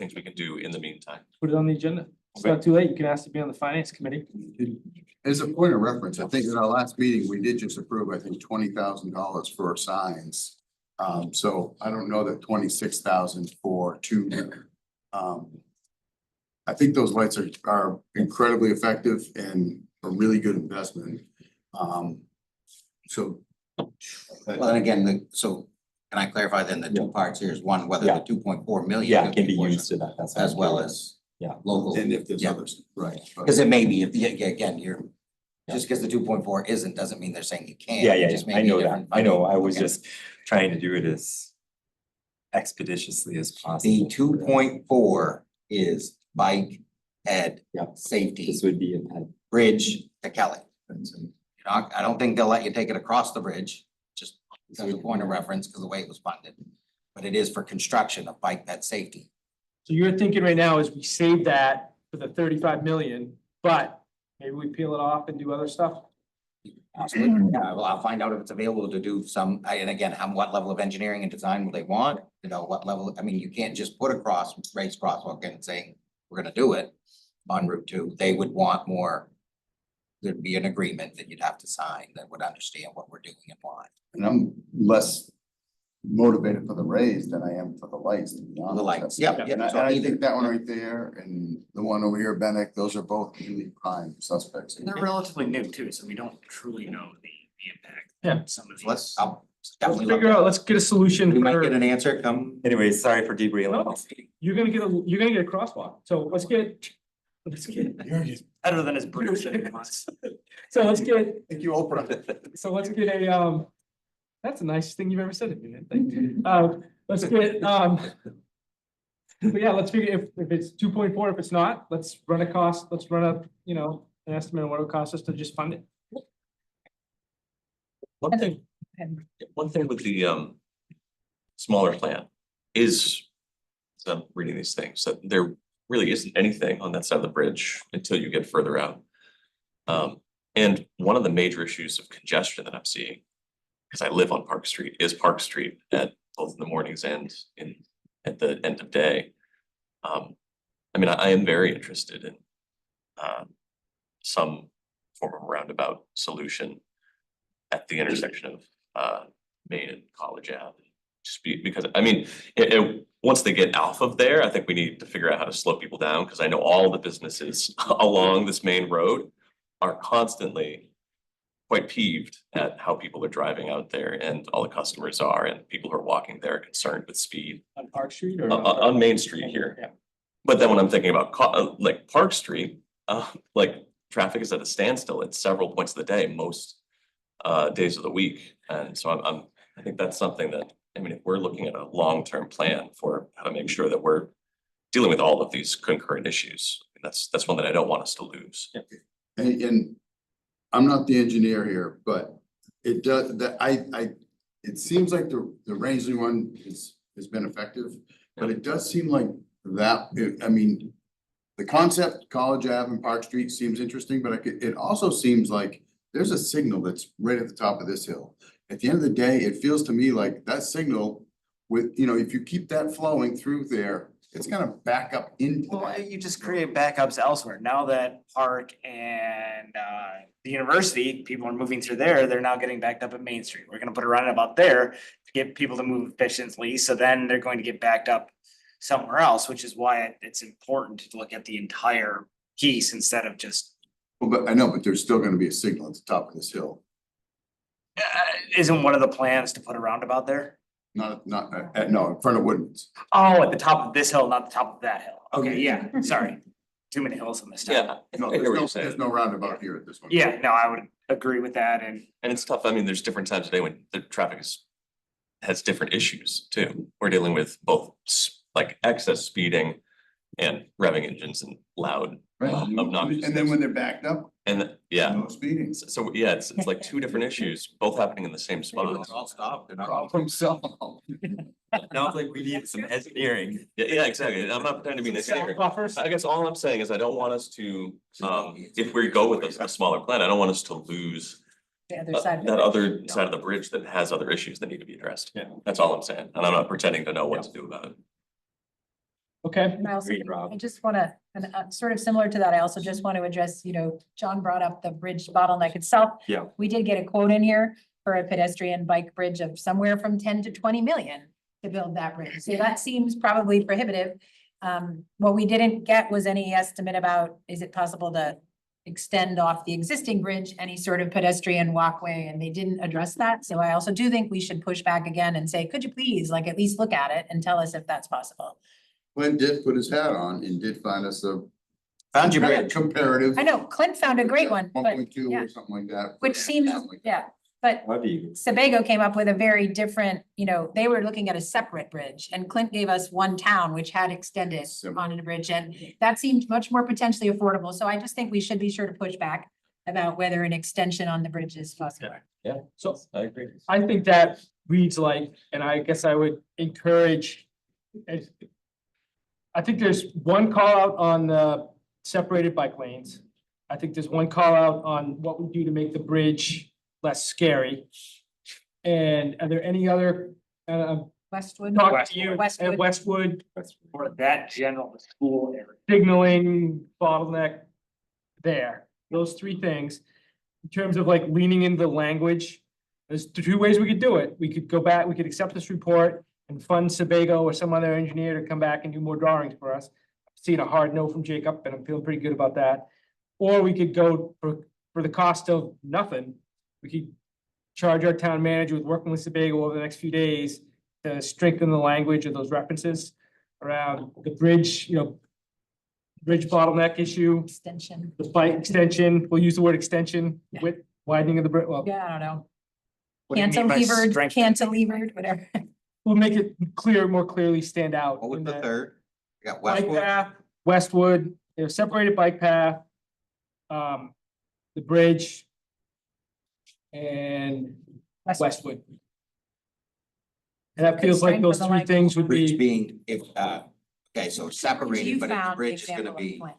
things we can do in the meantime. Put it on the agenda. It's not too late. You can ask to be on the finance committee. As a point of reference, I think in our last meeting, we did just approve, I think, $20,000 for signs. So I don't know that 26,000 for two. I think those lights are incredibly effective and a really good investment. So. Well, and again, so can I clarify then the two parts here is one, whether the 2.4 million. Can be used to that, that's. As well as. Local. And if there's others, right. Because it may be, again, just because the 2.4 isn't, doesn't mean they're saying you can't. Yeah, It just may I be know that. different I know, funding. I was Okay. just trying to do it as expeditiously as The possible. 2.4 is bike, ed, safety, This would be a bridge to Kelly. I don't think they'll let you take it across the bridge, just as a point of reference, because the way it was funded. But it is for construction of bike, ed, safety. So you're thinking right now is we save that for the 35 million, but maybe we peel it off and do other stuff? Absolutely. Yeah, well, I'll find out if it's available to do some, and again, what level of engineering and design will they want? What level, I mean, you can't just put raised crosswalk in and saying, we're gonna do it on Route 2. They would want more. There'd be an agreement that you'd have to sign that would understand what we're doing and why. And I'm less motivated for the raise than I am for the lights, to be honest. The lights, yep. And I think that one right there and the one over here, Bennett, those are both really prime suspects. They're relatively new too, so we don't truly know the impact. Yeah. Some of these. I'll Let's definitely. figure out, let's get a solution. We might for- get an answer come. Anyways, sorry for derailing. No, you're gonna get a crosswalk. So let's get. Better than his bridge. So let's get, Thank you, Oprah. so let's get a, that's the nicest thing you've ever said to me, man. Thank you. Let's get, but yeah, let's figure if it's 2.4, if it's not, let's run an estimate of what it would cost us to just fund it. One thing with the smaller plan is as I'm reading these things, that there really isn't anything on that side of the bridge until you get further out. And one of the major issues of congestion that I'm seeing, because I live on Park Street, is Park Street at both in the mornings and at the end of day. I mean, I am very interested in some form of roundabout solution at the intersection of Main and College Ave. Just because, I mean, once they get off of there, I think we need to figure out how to slow people down, because I know all the businesses along this main road are constantly quite peeved at how people are driving out there, and all the customers are, and people who are walking there are concerned with speed. On Park Street or? On Main Street here. Yeah. But then when I'm thinking about like Park Street, like traffic is at a standstill at several points of the day, most days of the week. And so I think that's something that, I mean, if we're looking at a long-term plan for how to make sure that we're dealing with all of these concurrent issues, that's one that I don't want us to lose. And I'm not the engineer here, but it does, it seems like the Rangeley one has been effective, but it does seem like that, I mean, the concept, College Ave and Park Street seems interesting, but it also seems like there's a signal that's right at the top of this hill. At the end of the day, it feels to me like that signal with, you know, if you keep that flowing through there, it's gonna back up into Well, that. you just create backups elsewhere. Now that Park and the university, people are moving through there, they're now getting backed up at Main Street. We're gonna put a roundabout there to get people to move efficiently, so then they're going to get backed up somewhere else, which is why it's important to look at the entire piece instead of just. Well, but I know, but there's still gonna be a signal at the top of this hill. Isn't one of the plans to put a roundabout there? No, in front of Woodman's. Oh, at the top of this hill, not the top of that hill. Okay, yeah, sorry. Too many hills on this town. Yeah. No, I hear what you're there's saying. no roundabout here at this one. Yeah, no, I would agree with that, and And it's tough. I mean, there's different times of day when the traffic has different issues too. We're dealing with both like excess speeding and revving engines and loud obnoxious. And then when they're backed up, And yeah, no speeding. so yeah, it's like two different issues, both happening in the same spot. All stopped and Problem solved. Now it's like we need some engineering. Yeah, exactly. I'm not pretending to be an engineer. Buffers. I guess all I'm saying is I don't want us to, if we go with a smaller plan, I don't want us to lose The other side. of that it. other side of the bridge that has other issues that need to be addressed. Yeah. That's all I'm saying. And I'm not pretending to know what to do about it. Okay, And I also, Agreed, Rob. I just wanna, and sort of similar to that, I also just want to address, you know, John brought up the bridge bottleneck itself. Yeah. We did get a quote in here for a pedestrian bike bridge of somewhere from 10 to 20 million to build that bridge. So that seems probably prohibitive. What we didn't get was any estimate about, is it possible to extend off the existing bridge, any sort of pedestrian walkway, and they didn't address that. So I also do think we should push back again and say, could you please, like, at least look at it and tell us if that's possible. Clint did put his hat on and did find us a found your bridge. comparative. I know Clint found a great one, One but point two yeah. or something like that. which seems, Something like that. yeah, but Love you. Sebago came up with a very different, you know, they were looking at a separate bridge and Clint gave us one town which had extended Similar. onto the bridge and that seemed much more potentially affordable. So I just think we should be sure to push back about whether an extension on the bridge is possible. Yeah, so I agree. I think that reads like, and I guess I would encourage. I think there's one call out on the separated bike lanes. I think there's one call out on what we do to make the bridge less scary. And are there any other, Westwood. talk to you at Westwood. Westwood, for that general school area. signaling, bottleneck there, those three things. In terms of like leaning into the language, there's two ways we could do it. We could go back, we could accept this report and fund Sebago or some other engineer to come back and do more drawings for us. Seeing a hard no from Jacob, and I'm feeling pretty good about that. Or we could go for the cost of nothing. We could charge our town manager with working with Sebago over the next few days to strengthen the language of those references around the bridge, you know, bridge bottleneck issue, Extension. the bike extension, we'll use the word extension Yeah. with widening of the bridge, well, Yeah, I don't know. What do you mean by Cantilevered, strength? cantilevered, whatever. we'll make it clear, more clearly stand out. What was in the that third? We got Bike Westwood. path, Westwood, you know, separated bike path, the bridge, and Westwood. And that feels like Strength those of the three things would Bridge be, being if Okay, so You separated, but the found the bridge is gonna example of be plan.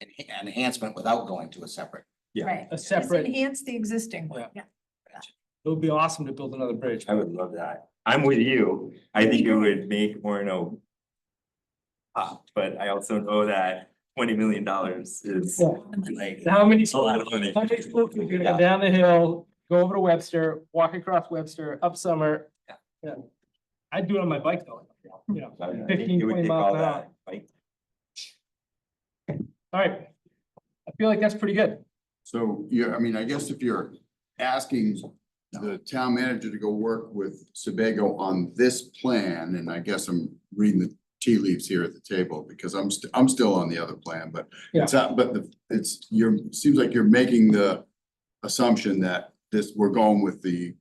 an enhancement without going to a separate. Right. A Just separate, enhance the existing one, yeah. it would be awesome to build another bridge. I would love that. I'm with you. I think it would make Orono pop, but I also know that $20 million is Yeah. like. How many a lot of money. how many schools are gonna Yeah. go down the hill, go over to Webster, walk across Webster, up Summer? Yeah. Yeah. I'd do it on my bike though, you know, I think 15, it would 20 take miles all an hour. that, like, All right. I feel like that's pretty good. So, yeah, I mean, I guess if you're asking the town manager to go work with Sebago on this plan, and I guess I'm reading the tea leaves here at the table, because I'm still on the other plan, but it's, seems like you're making the assumption that we're going with the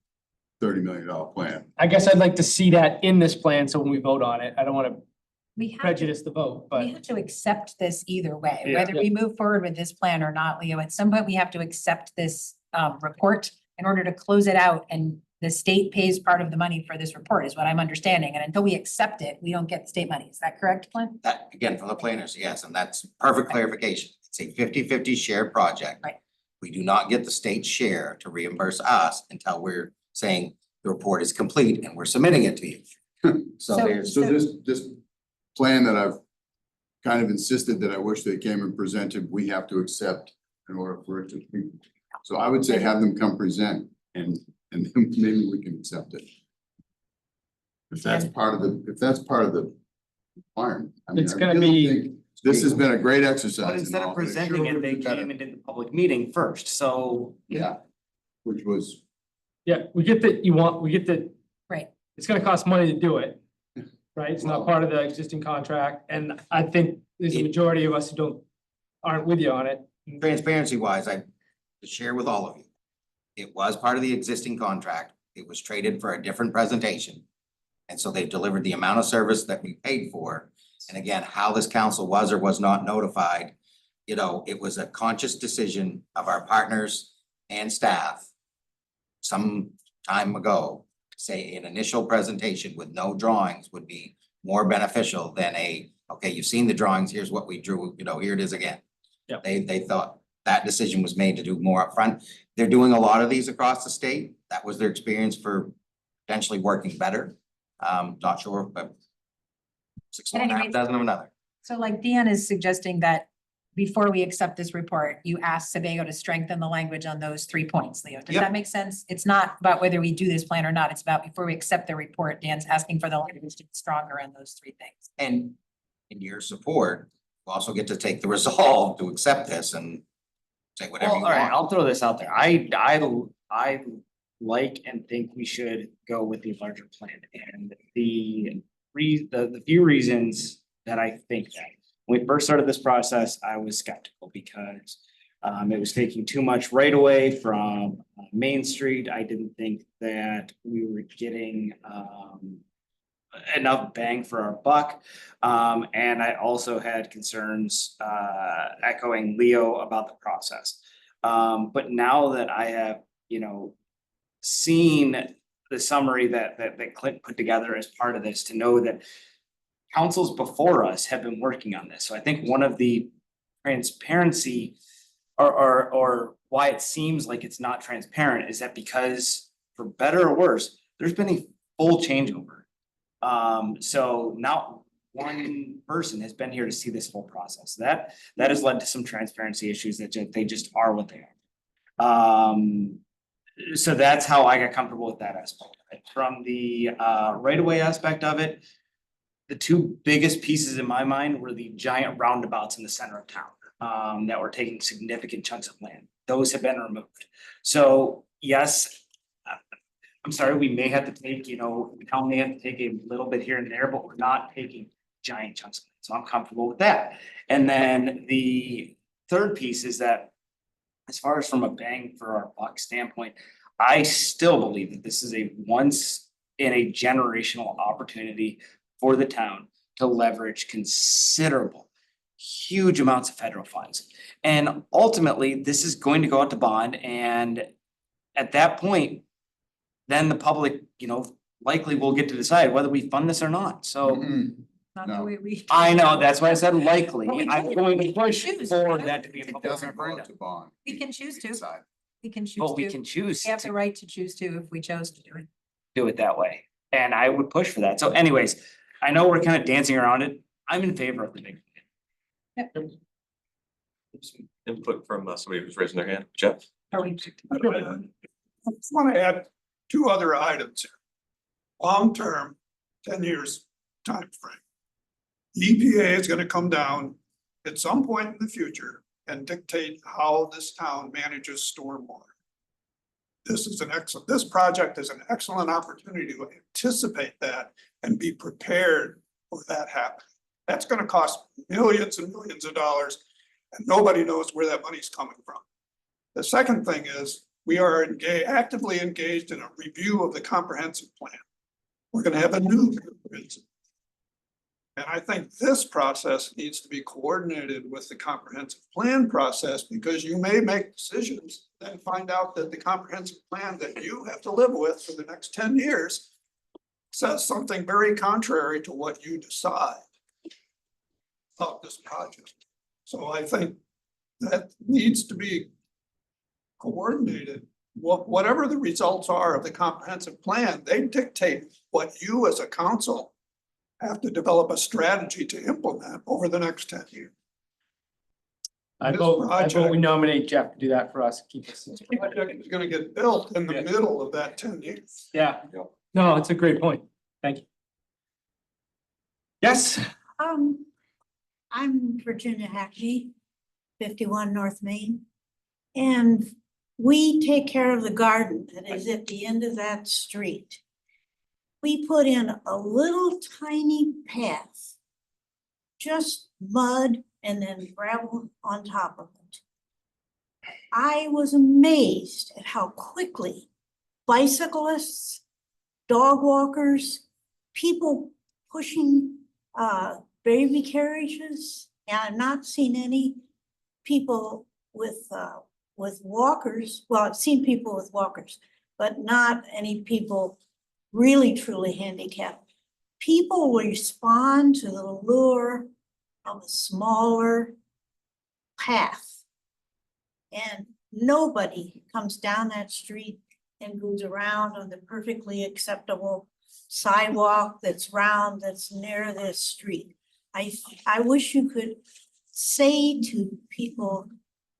$30 million plan. I guess I'd like to see that in this plan, so when we vote on it, I don't wanna We have to, prejudice the vote, but. we have to accept this either way, Yeah. whether we move forward with this plan or not, Leo. At some point, we have to accept this report in order to close it out, and the state pays part of the money for this report, is what I'm understanding. And until we accept it, we don't get the state money. Is that correct, Glenn? That, again, from the planners, yes, and that's perfect clarification. It's a 50-50 shared project. Right. We do not get the state share to reimburse us until we're saying the report is complete and we're submitting it to you. So So- there's, So this plan that I've kind of insisted that I wish they came and presented, we have to accept in order for it to be. So I would say have them come present and then maybe we can accept it. If that's part of the requirement. I mean, It's I gonna really be- think This has been a great exercise. But and instead all, of but it presenting sure it, would they be better. came and did the public meeting first, so. Yeah, which was, Yeah, we get the, Right. it's gonna cost money to do it, right? It's not part of the existing contract, and I think there's a majority of us who aren't with you on it. transparency wise, I share with all of you. It was part of the existing contract. It was traded for a different presentation. And so they delivered the amount of service that we paid for. And again, how this council was or was not notified, you know, it was a conscious decision of our partners and staff some time ago, say an initial presentation with no drawings would be more beneficial than okay, you've seen the drawings, here's what we drew, you know, here it is again. Yeah. They thought that decision was made to do more upfront. They're doing a lot of these across the state. That was their experience for potentially working better. Not sure, but six At one any half rate- dozen of another. So like Dan is suggesting that before we accept this report, you ask Sebago to strengthen the language on those 3 points, Leo. Does Yep. that make sense? It's not about whether we do this plan or not. It's about before we accept the report, Dan's asking for the language to be stronger on those 3 things. And in your support, you also get to take the resolve to accept this and say whatever Well, you all right, want. I'll throw this out there. I like and think we should go with the larger plan and the few reasons that I think that. When we first started this process, I was skeptical because it was taking too much right away from Main Street. I didn't think that we were getting enough bang for our buck. And I also had concerns echoing Leo about the process. But now that I have, seen the summary that Clint put together as part of this, to know that councils before us have been working on this. So I think one of the transparency or why it seems like it's not transparent is that because, for better or worse, there's been a full changeover. So not one person has been here to see this whole process. That has led to some transparency issues that they just are what they are. So that's how I got comfortable with that aspect of it. From the right-of-way aspect of it, the 2 biggest pieces in my mind were the giant roundabouts in the center of town that were taking significant chunks of land. Those have been removed. So yes, I'm sorry, we may have to take, the town may have to take a little bit here and there, but we're not taking giant chunks of land. So I'm comfortable with that. And then the third piece is that, as far as from a bang for our buck standpoint, I still believe that this is a once in a generational opportunity for the town to leverage considerable, huge amounts of federal funds. And ultimately, this is going to go out to bond, and at that point, then the public, likely will get to decide whether we fund this or not. So Not the No. way we. I know, that's why I said likely. Well, we I'm can. going We to can push choose. for that to be a It public doesn't go referendum. to bond. We can choose to. Decide. We can choose But we to. can choose We have the to right to choose to if we chose to do it. do it that way. And I would push for that. So anyways, I know we're kind of dancing around it. I'm in favor of the big. Input from somebody who's raising their hand. Jeff? Are we? I just want to add two other items here. Long-term, 10 years timeframe. EPA is going to come down at some point in the future and dictate how this town manages stormwater. This project is an excellent opportunity to anticipate that and be prepared for that happening. That's going to cost millions and millions of dollars, and nobody knows where that money's coming from. The second thing is we are actively engaged in a review of the comprehensive plan. We're going to have a new comprehensive. And I think this process needs to be coordinated with the comprehensive plan process, because you may make decisions and find out that the comprehensive plan that you have to live with for the next 10 years says something very contrary to what you decide about this project. So I think that needs to be coordinated. Whatever the results are of the comprehensive plan, they dictate what you as a council have to develop a strategy to implement over the next 10 years. I This vote we project- nominate Jeff to do that for us, keep us. This project is gonna get built in the Yeah. middle of that 10 years. Yeah, no, it's a great point. Thank you. Yes, I'm Virginia Hackney, 51 North Main. And we take care of the garden that is at the end of that street. We put in a little tiny path, just mud and then gravel on top of it. I was amazed at how quickly bicyclists, dog walkers, people pushing baby carriages, and I've not seen any people with walkers. Well, I've seen people with walkers, but not any people really truly handicapped. People respond to the lure of a smaller path. And nobody comes down that street and goes around on the perfectly acceptable sidewalk that's round, that's near this street. I wish you could say to people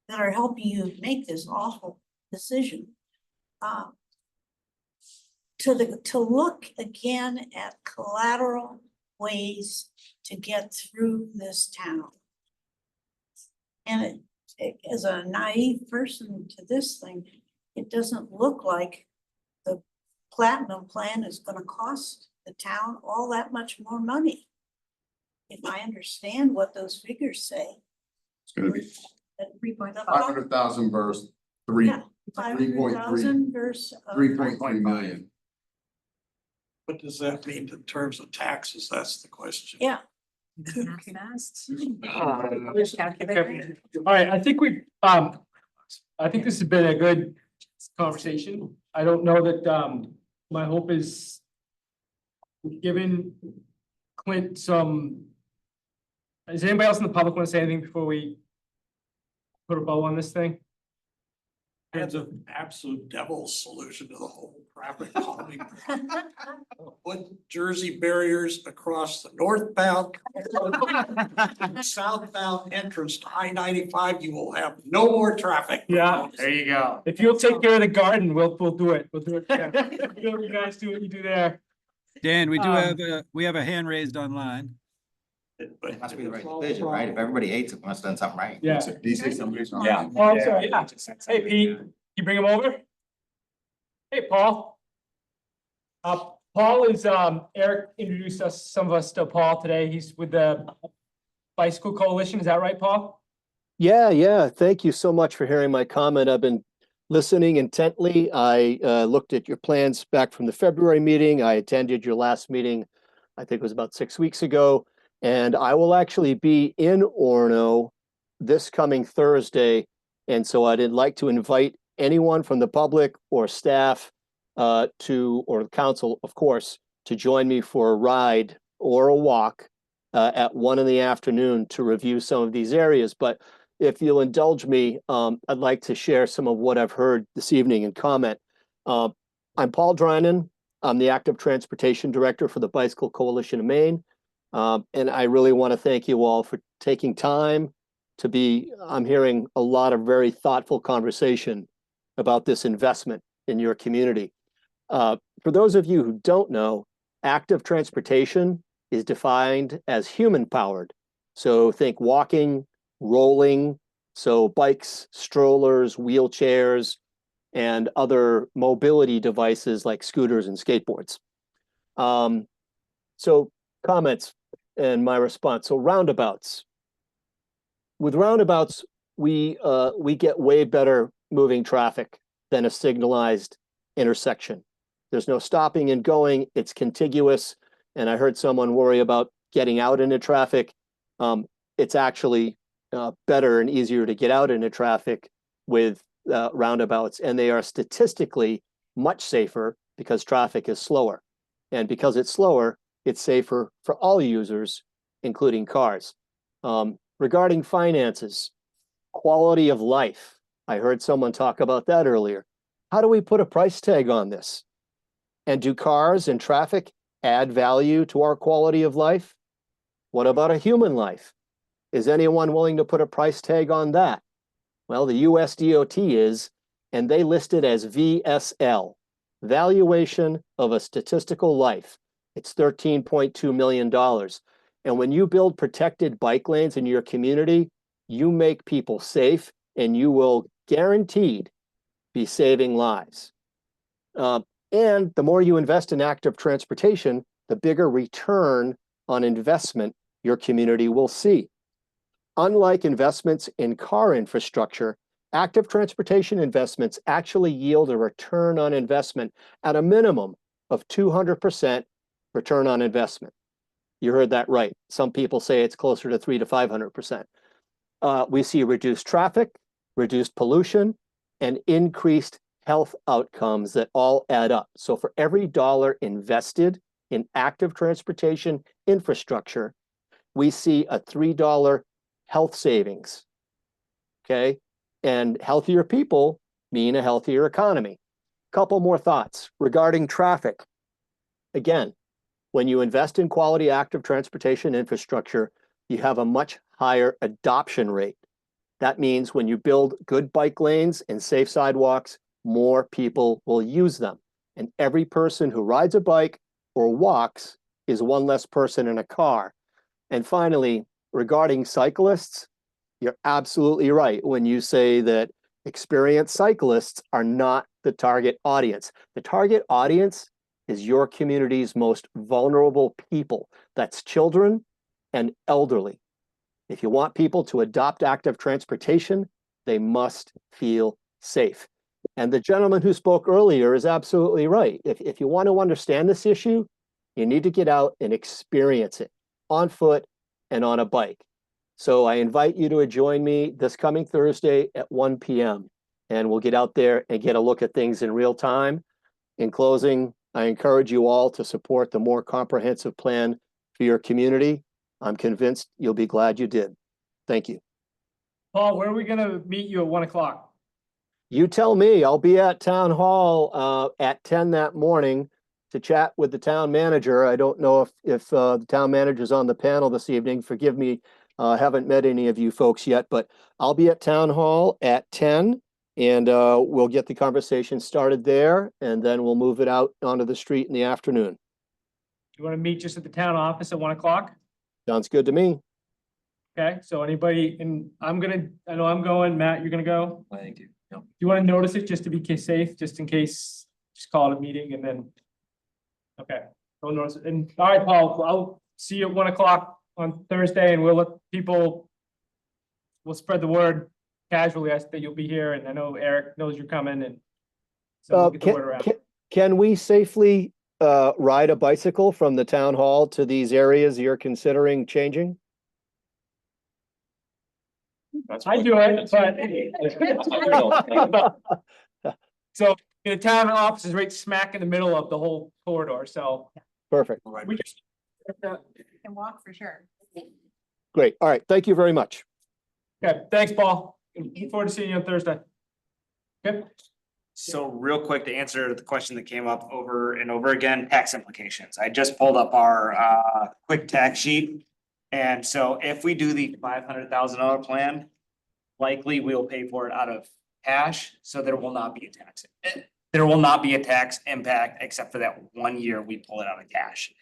that are helping you make this awful decision, to look again at collateral ways to get through this town. And as a naive person to this thing, it doesn't look like the platinum plan is gonna cost the town all that much more money. If I understand what those figures say. It's gonna be At 3.5. 500,000 versus three, Yeah, 500,000 versus. 3.3 million. What does that mean in terms of taxes? That's the question. Yeah. Fast. all right, I think I think this has been a good conversation. I don't know that, my hope is given Clint some. Does anybody else in the public want to say anything before we put a bow on this thing? It's an absolute devil's solution to the whole traffic calming. Put Jersey barriers across the northbound, southbound entrance to I-95. You will have no more traffic. Yeah. There you go. If you'll take care of the garden, we'll do it. We'll do it. Yeah. You guys do what you do there. Dan, we do Um, have a hand raised online. It must be the right decision, right? If everybody hates it, we must have done something right. Yeah. DC somebody's on. Yeah. Oh, I'm sorry, yeah. Hey, Pete, you bring him over? Hey, Paul. Paul is, Eric introduced some of us to Paul today. He's with the Bicycle Coalition. Is that right, Paul? Yeah. Thank you so much for hearing my comment. I've been listening intently. I looked at your plans back from the February meeting. I attended your last meeting, I think it was about 6 weeks ago. And I will actually be in Orono this coming Thursday. And so I'd like to invite anyone from the public or staff or the council, of course, to join me for a ride or a walk at 1 p.m. to review some of these areas. But if you'll indulge me, I'd like to share some of what I've heard this evening and comment. I'm Paul Drynan. I'm the Active Transportation Director for the Bicycle Coalition of Maine. And I really want to thank you all for taking time to be, I'm hearing a lot of very thoughtful conversation about this investment in your community. For those of you who don't know, active transportation is defined as human powered. So think walking, rolling, so bikes, strollers, wheelchairs, and other mobility devices like scooters and skateboards. So comments and my response. So roundabouts. With roundabouts, we get way better moving traffic than a signalized intersection. There's no stopping and going, it's contiguous. And I heard someone worry about getting out into traffic. It's actually better and easier to get out into traffic with roundabouts, and they are statistically much safer because traffic is slower. And because it's slower, it's safer for all users, including cars. Regarding finances, quality of life. I heard someone talk about that earlier. How do we put a price tag on this? And do cars and traffic add value to our quality of life? What about a human life? Is anyone willing to put a price tag on that? Well, the US DOT is, and they list it as VSL, valuation of a statistical life. It's $13.2 million. And when you build protected bike lanes in your community, you make people safe and you will guaranteed be saving lives. And the more you invest in active transportation, the bigger return on investment your community will see. Unlike investments in car infrastructure, active transportation investments actually yield a return on investment at a minimum of 200% return on investment. You heard that right. Some people say it's closer to 300 to 500%. We see reduced traffic, reduced pollution, and increased health outcomes that all add up. So for every dollar invested in active transportation infrastructure, we see a $3 health savings. Okay. And healthier people mean a healthier economy. Couple more thoughts regarding traffic. Again, when you invest in quality active transportation infrastructure, you have a much higher adoption rate. That means when you build good bike lanes and safe sidewalks, more people will use them. And every person who rides a bike or walks is one less person in a car. And finally, regarding cyclists, you're absolutely right when you say that experienced cyclists are not the target audience. The target audience is your community's most vulnerable people. That's children and elderly. If you want people to adopt active transportation, they must feel safe. And the gentleman who spoke earlier is absolutely right. If you want to understand this issue, you need to get out and experience it on foot and on a bike. So I invite you to join me this coming Thursday at 1 p.m. and we'll get out there and get a look at things in real time. In closing, I encourage you all to support the more comprehensive plan for your community. I'm convinced you'll be glad you did. Thank you. Paul, where are we gonna meet you at 1 o'clock? You tell me. I'll be at Town Hall at 10 that morning to chat with the town manager. I don't know if the town manager's on the panel this evening. Forgive me, haven't met any of you folks yet, but I'll be at Town Hall at 10 and we'll get the conversation started there and then we'll move it out onto the street in the afternoon. You wanna meet just at the town office at 1 o'clock? Sounds good to me. Okay, so anybody, and I know I'm going, Matt, you're gonna go? Thank you. Yep. You wanna notice it just to be safe, just in case, just call it a meeting and then. Okay, don't notice it. And all right, Paul, I'll see you at 1 o'clock on Thursday and we'll let people. We'll spread the word casually that you'll be here and I know Eric knows you're coming and. So we'll get the word around. Can we safely ride a bicycle from the town hall to these areas you're considering changing? I do it, but. So the town office is right smack in the middle of the whole corridor, so. Perfect. We just. You can walk for sure. Great. All right. Thank you very much. Okay, thanks, Paul. Look forward to seeing you on Thursday. Okay. So real quick to answer the question that came up over and over again, tax implications. I just pulled up our quick tax sheet. And so if we do the $500,000 plan, likely we'll pay for it out of cash, so there will not be a tax. There will not be a tax impact except for that 1 year we pull it out of cash.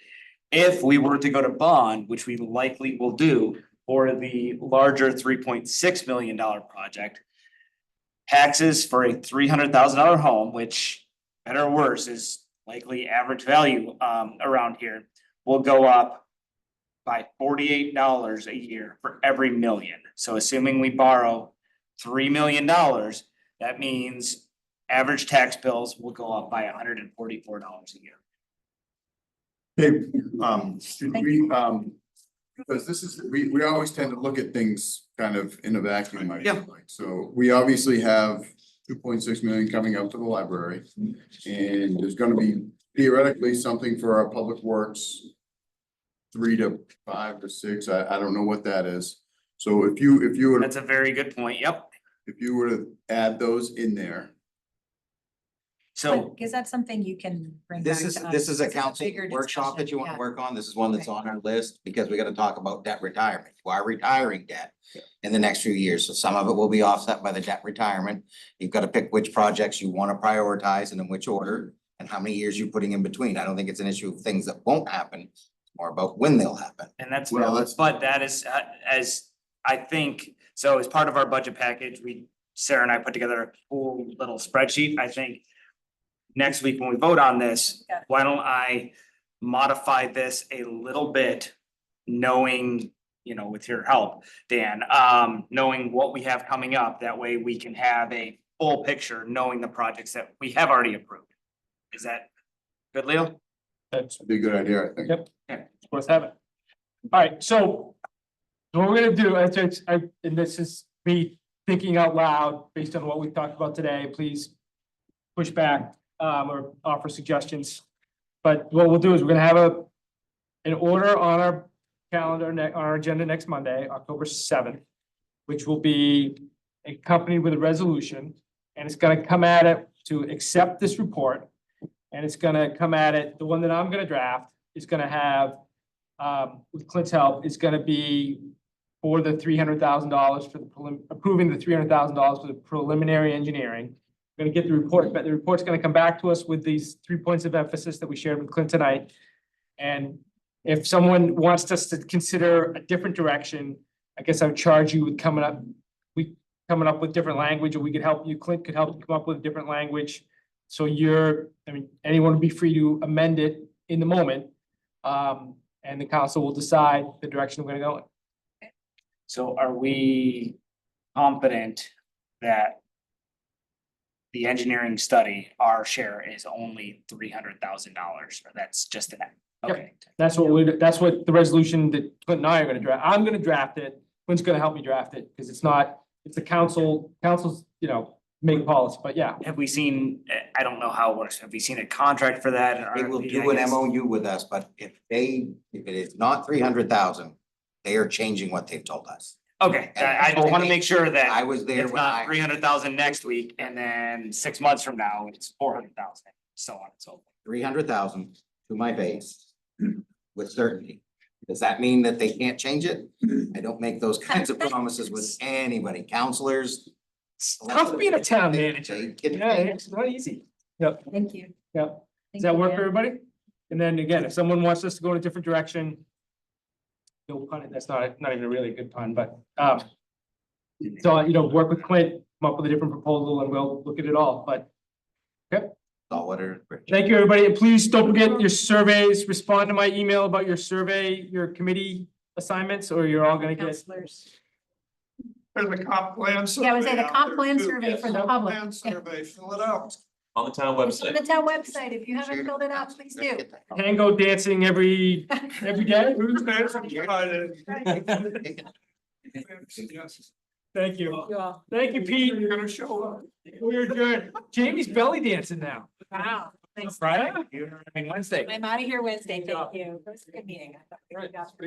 If we were to go to bond, which we likely will do for the larger $3.6 million project, taxes for a $300,000 home, which better or worse is likely average value around here, will go up by $48 a year for every million. So assuming we borrow $3 million, that means average tax bills will go up by $144 a year. Hey, should we, because this is, we always tend to look at things kind of in a vacuum, I feel like. So we obviously have 2.6 million coming up to the library. And there's gonna be theoretically something for our public works, 3 to 5 to 6, I don't know what that is. So if you were, That's a very good point. Yep. if you were to add those in there. So Is that something you can bring back This to us? is a This council bigger workshop that discussion, you want yeah. to work on. This is one that's Okay. on our list because we gotta talk about debt retirement. You are retiring debt in the next few years. So some of it will be offset by the debt retirement. You've got to pick which projects you want to prioritize and in which order and how many years you're putting in between. I don't think it's an issue of things that won't happen. It's more about when they'll happen. And that's, Well, that's- but that is, as I think, so as part of our budget package, Sarah and I put together a cool little spreadsheet. I think next week when we vote on this, Okay. why don't I modify this a little bit, knowing, with your help, Dan, knowing what we have coming up, that way we can have a full picture, knowing the projects that we have already approved. Is that good, Leo? That's Be a good idea, I think. Yep. Let's have it. All right, so what we're gonna do, and this is me thinking out loud based on what we talked about today, please push back or offer suggestions. But what we'll do is we're gonna have an order on our calendar, on our agenda next Monday, October 7th, which will be accompanied with a resolution, and it's gonna come at it to accept this report. And it's gonna come at it, the one that I'm gonna draft is gonna have, with Clint's help, is gonna be for the $300,000 for the approving the $300,000 for the preliminary engineering. We're gonna get the report, but the report's gonna come back to us with these 3 points of emphasis that we shared with Clint tonight. And if someone wants us to consider a different direction, I guess I would charge you with coming up with different language, or we could help you, Clint could help you come up with a different language. So anyone would be free to amend it in the moment. And the council will decide the direction we're gonna go in. So are we confident that the engineering study, our share is only $300,000, or that's just an, okay. That's what the resolution that Clint and I are gonna draft. I'm gonna draft it. Clint's gonna help me draft it, because it's the council's, make policy, but yeah. Have we seen, I don't know how it works, have we seen a contract for that? They will RFP, do I an guess? MOU with us, but if it is not 300,000, they are changing what they've told us. Okay, I just wanna make sure that I was there it's when not 300,000 next week, and then 6 months from now, it's 400,000, so on and so forth. 300,000 to my base with certainty. Does that mean that they can't change it? I don't make those kinds of promises with anybody, counselors. Tough being a town manager. They get Yeah, paid. it's not easy. Yep, Thank you. yep. Does Thank that you, work Dan. for everybody? And then again, if someone wants us to go in a different direction, no pun, that's not even a really good pun, but, so, work with Clint, come up with a different proposal, and we'll look at it all, but. Okay, All what are. thank you, everybody, and please don't forget your surveys, respond to my email about your survey, your committee assignments, or you're all gonna get. Counselors. There's a comp plan. Yeah, I would say the survey out comp there, plan too. survey for the Comp public. plan survey, fill it out. On the town It's on website. the town website. If you haven't filled it out, please do. Tango dancing every day. Who's dancing Friday? Thank you. You all. Thank you, Pete. You're gonna show up. We're adjourned. Jamie's belly dancing now. Wow. Thanks. Friday? Wednesday. I'm out of here Wednesday. Thank you. It was a good meeting. I thought we got through.